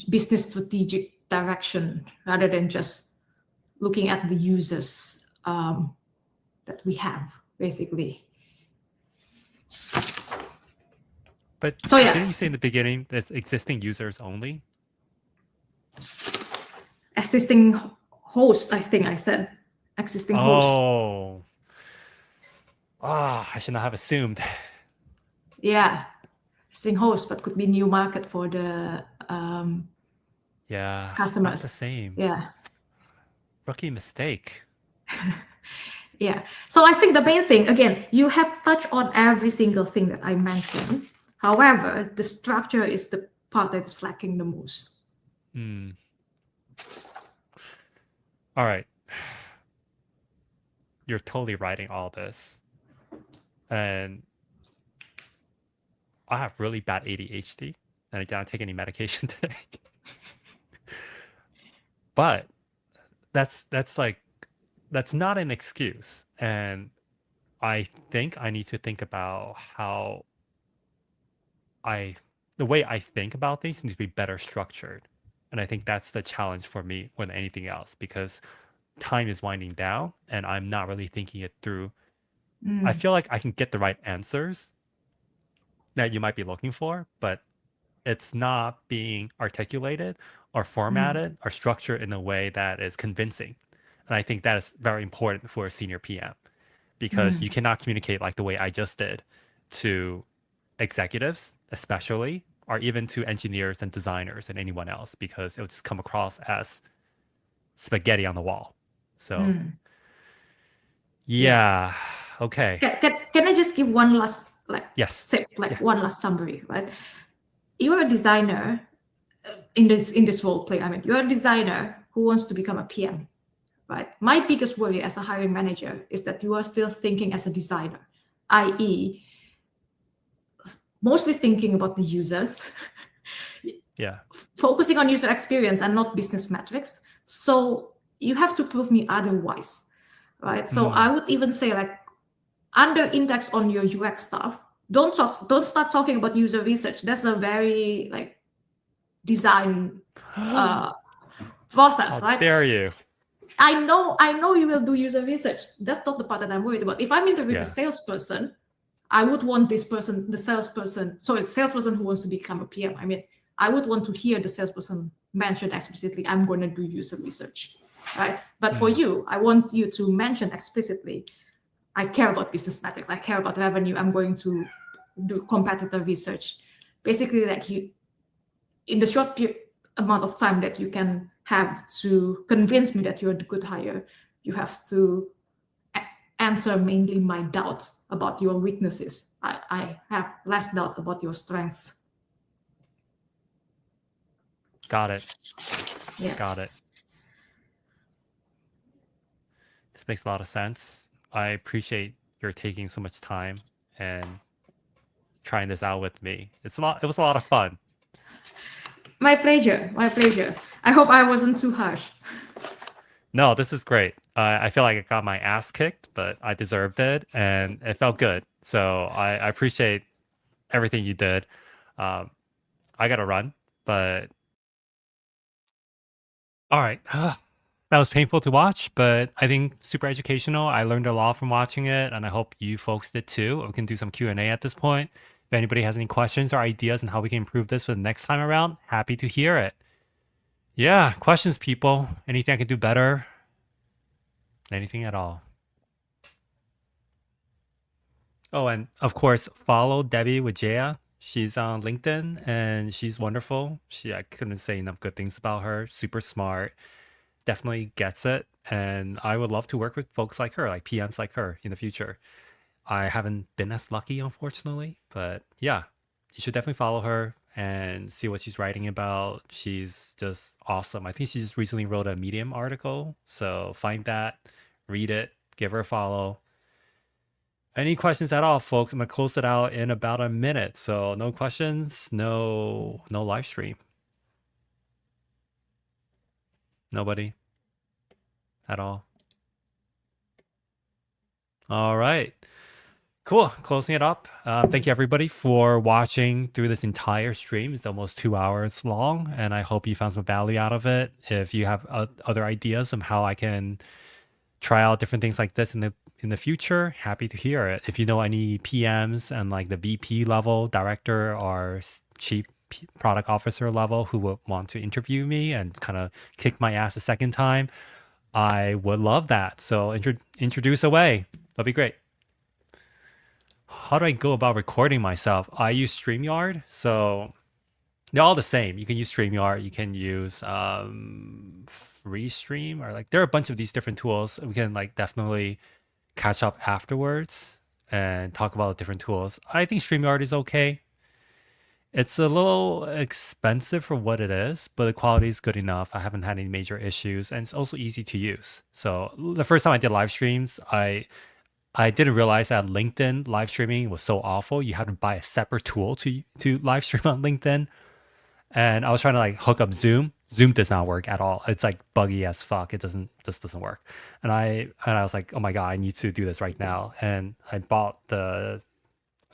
business strategic direction, rather than just looking at the users that we have, basically.
But
So yeah,
didn't you say in the beginning there's existing users only?
existing host, I think I said existing host.
Oh, I should not have assumed.
Yeah, existing host, but could be new market for the
Yeah, not the
customers.
same.
Yeah.
Rookie mistake.
Yeah. So I think the main thing, again, you have touched on every single thing that I mentioned. However, the structure is the part that is lacking the most.
Hmm. All right. You're totally writing all this. And I have really bad ADHD, and I don't take any medication today. But that's not an excuse. And I think I need to think about how the way I think about things needs to be better structured. And I think that's the challenge for me more than anything else, because time is winding down and I'm not really thinking it through. I feel like I can get the right answers that you might be looking for, but it's not being articulated or formatted or structured in a way that is convincing. And I think that is very important for a senior PM, because you cannot communicate like the way I just did to executives, especially, or even to engineers and designers and anyone else, because it would just come across as spaghetti on the wall. So, yeah. Okay.
Can I just give one last
Yes.
one last summary, right? You're a designer in this role play. I mean, you're a designer who wants to become a PM, right? My biggest worry as a hiring manager is that you are still thinking as a designer, i.e., mostly thinking about the users,
Yeah.
focusing on user experience and not business metrics. So you have to prove me otherwise, right? So I would even say like under index on your UX stuff. Don't start talking about user research. That's a very like design process,
How
right?
dare you?
I know you will do user research. That's not the part that I'm worried about. If I'm interviewing a salesperson, I would want this person, the salesperson who wants to become a PM. I mean, I would want to hear the salesperson mention explicitly, I'm going to do user research, right? But for you, I want you to mention explicitly, I care about business metrics. I care about revenue. I'm going to do competitor research. Basically, like you, in the short amount of time that you can have to convince me that you're a good hire, you have to answer mainly my doubts about your weaknesses. I have less doubt about your strengths.
Got it.
Yeah.
Got it. This makes a lot of sense. I appreciate your taking so much time and trying this out with me. It was a lot of fun.
My pleasure. My pleasure. I hope I wasn't too harsh.
No, this is great. I feel like I got my ass kicked, but I deserved it and it felt good. So I appreciate everything you did. I got to run, but all right. That was painful to watch, but I think super educational. I learned a lot from watching it, and I hope you folks did too. We can do some Q&A at this point. If anybody has any questions or ideas on how we can improve this for the next time around, happy to hear it. Yeah, questions, people. Anything I can do better? Anything at all. Oh, and of course, follow Debbie with Jaya. She's on LinkedIn and she's wonderful. I couldn't say enough good things about her. Super smart, definitely gets it. And I would love to work with folks like her, like PMs like her in the future. I haven't been as lucky, unfortunately, but yeah, you should definitely follow her and see what she's writing about. She's just awesome. I think she just recently wrote a Medium article. So find that, read it, give her a follow. Any questions at all, folks? I'm gonna close it out in about a minute. So no questions, no live stream. Nobody at all. All right. Cool. Closing it up. Thank you everybody for watching through this entire stream. It's almost 2 hours long, and I hope you found some value out of it. If you have other ideas on how I can try out different things like this in the future, happy to hear it. If you know any PMs and like the VP level, director, or chief product officer level who would want to interview me and kind of kick my ass a second time, I would love that. So introduce away. That'd be great. How do I go about recording myself? I use StreamYard. So they're all the same. You can use StreamYard. You can use Freestream, or like there are a bunch of these different tools. We can like definitely catch up afterwards and talk about different tools. I think StreamYard is okay. It's a little expensive for what it is, but the quality is good enough. I haven't had any major issues, and it's also easy to use. So the first time I did live streams, I didn't realize that LinkedIn live streaming was so awful. You have to buy a separate tool to live stream on LinkedIn. And I was trying to like hook up Zoom. Zoom does not work at all. It's like buggy as fuck. It just doesn't work. And I was like, oh my god, I need to do this right now. And I bought the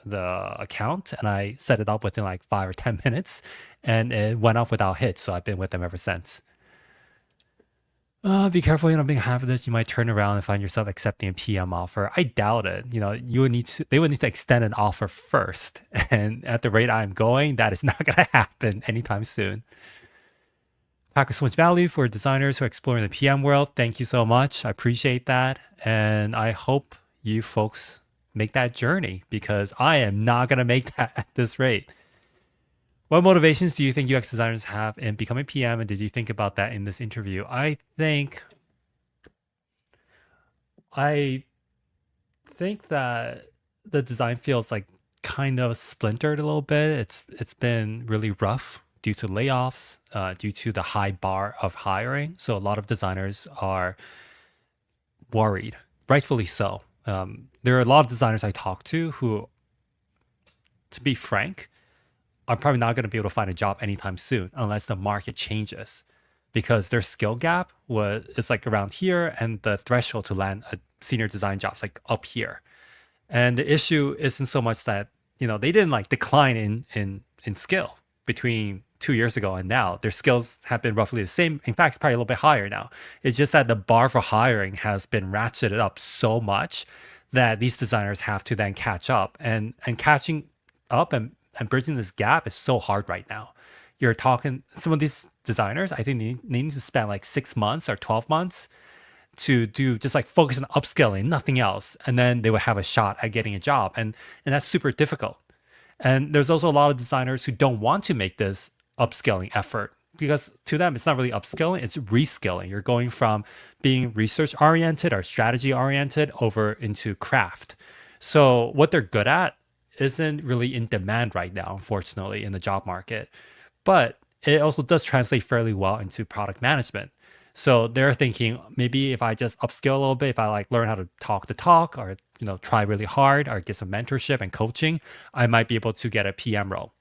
account and I set it up within like 5 or 10 minutes, and it went off without hits. So I've been with them ever since. Be careful, being half of this, you might turn around and find yourself accepting a PM offer. I doubt it. They would need to extend an offer first. And at the rate I'm going, that is not going to happen anytime soon. Pack with so much value for designers who are exploring the PM world. Thank you so much. I appreciate that. And I hope you folks make that journey, because I am not going to make that at this rate. What motivations do you think UX designers have in becoming PM, and did you think about that in this interview? I think that the design field's like kind of splintered a little bit. It's been really rough due to layoffs, due to the high bar of hiring. So a lot of designers are worried, rightfully so. There are a lot of designers I talk to who, to be frank, are probably not going to be able to find a job anytime soon unless the market changes, because their skill gap is like around here, and the threshold to land a senior design job is like up here. And the issue isn't so much that they didn't like decline in skill between 2 years ago and now. Their skills have been roughly the same. In fact, it's probably a little bit higher now. It's just that the bar for hiring has been ratcheted up so much that these designers have to then catch up, and catching up and bridging this gap is so hard right now. You're talking, some of these designers, I think they need to spend like 6 months or 12 months to do just like focus on upskilling, nothing else. And then they would have a shot at getting a job. And that's super difficult. And there's also a lot of designers who don't want to make this upskilling effort, because to them, it's not really upskilling, it's reskilling. You're going from being research oriented or strategy oriented over into craft. So what they're good at isn't really in demand right now, unfortunately, in the job market. But it also does translate fairly well into product management. So they're thinking, maybe if I just upskill a little bit, if I like learn how to talk the talk, or try really hard, or get some mentorship and coaching, I might be able to get a PM role.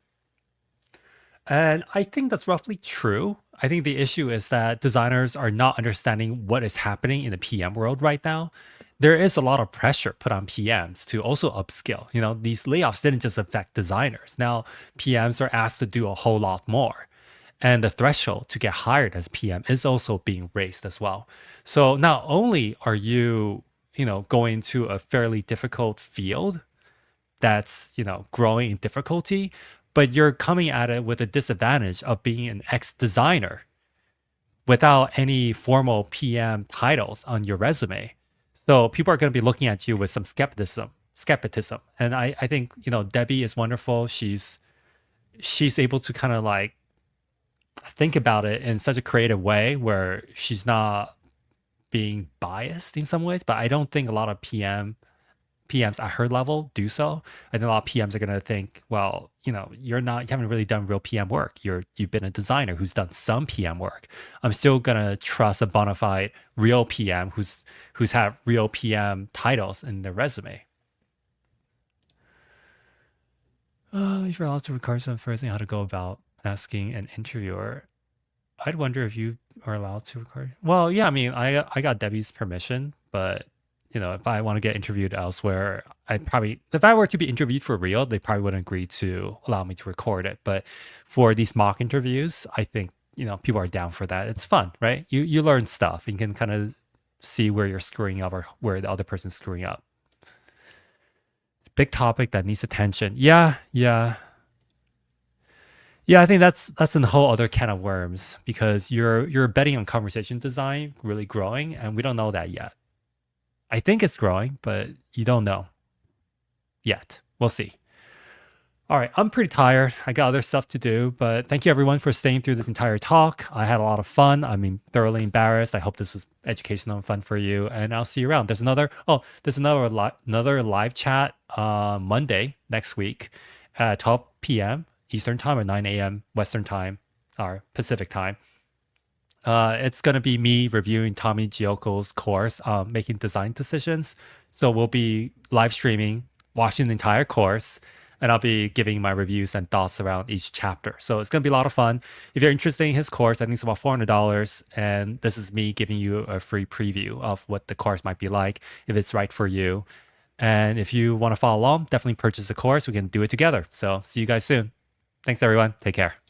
And I think that's roughly true. I think the issue is that designers are not understanding what is happening in the PM world right now. There is a lot of pressure put on PMs to also upskill. These layoffs didn't just affect designers. Now PMs are asked to do a whole lot more. And the threshold to get hired as PM is also being raised as well. So not only are you, going to a fairly difficult field that's, growing in difficulty, but you're coming at it with a disadvantage of being an ex-designer without any formal PM titles on your resume. So people are going to be looking at you with some skepticism. And I think, Debbie is wonderful. She's able to kind of like think about it in such a creative way where she's not being biased in some ways, but I don't think a lot of PMs PMs at her level do so. I think a lot of PMs are gonna think, well, you haven't really done real PM work. You've been a designer who's done some PM work. I'm still gonna trust a bona fide real PM who's had real PM titles in their resume. If you're allowed to record some first thing, how to go about asking an interviewer. I'd wonder if you are allowed to record. Well, yeah, I mean, I got Debbie's permission, but if I want to get interviewed elsewhere, if I were to be interviewed for real, they probably wouldn't agree to allow me to record it. But for these mock interviews, I think people are down for that. It's fun, right? You learn stuff. You can kind of see where you're screwing up or where the other person's screwing up. Big topic that needs attention. Yeah. I think that's a whole other can of worms because you're betting on conversation design really growing, and we don't know that yet. I think it's growing, but you don't know yet. We'll see. All right, I'm pretty tired. I got other stuff to do, but thank you everyone for staying through this entire talk. I had a lot of fun. I mean, thoroughly embarrassed. I hope this was educational and fun for you, and I'll see you around. There's another live chat Monday next week at 12 p.m. Eastern time or 9 a.m. Western time or Pacific time. It's going to be me reviewing Tommy Gioco's course, Making Design Decisions. So we'll be live streaming, watching the entire course, and I'll be giving my reviews and thoughts around each chapter. So it's going to be a lot of fun. If you're interested in his course, I think it's about $400, and this is me giving you a free preview of what the course might be like, if it's right for you. And if you want to follow along, definitely purchase the course. We can do it together. So see you guys soon. Thanks, everyone. Take care.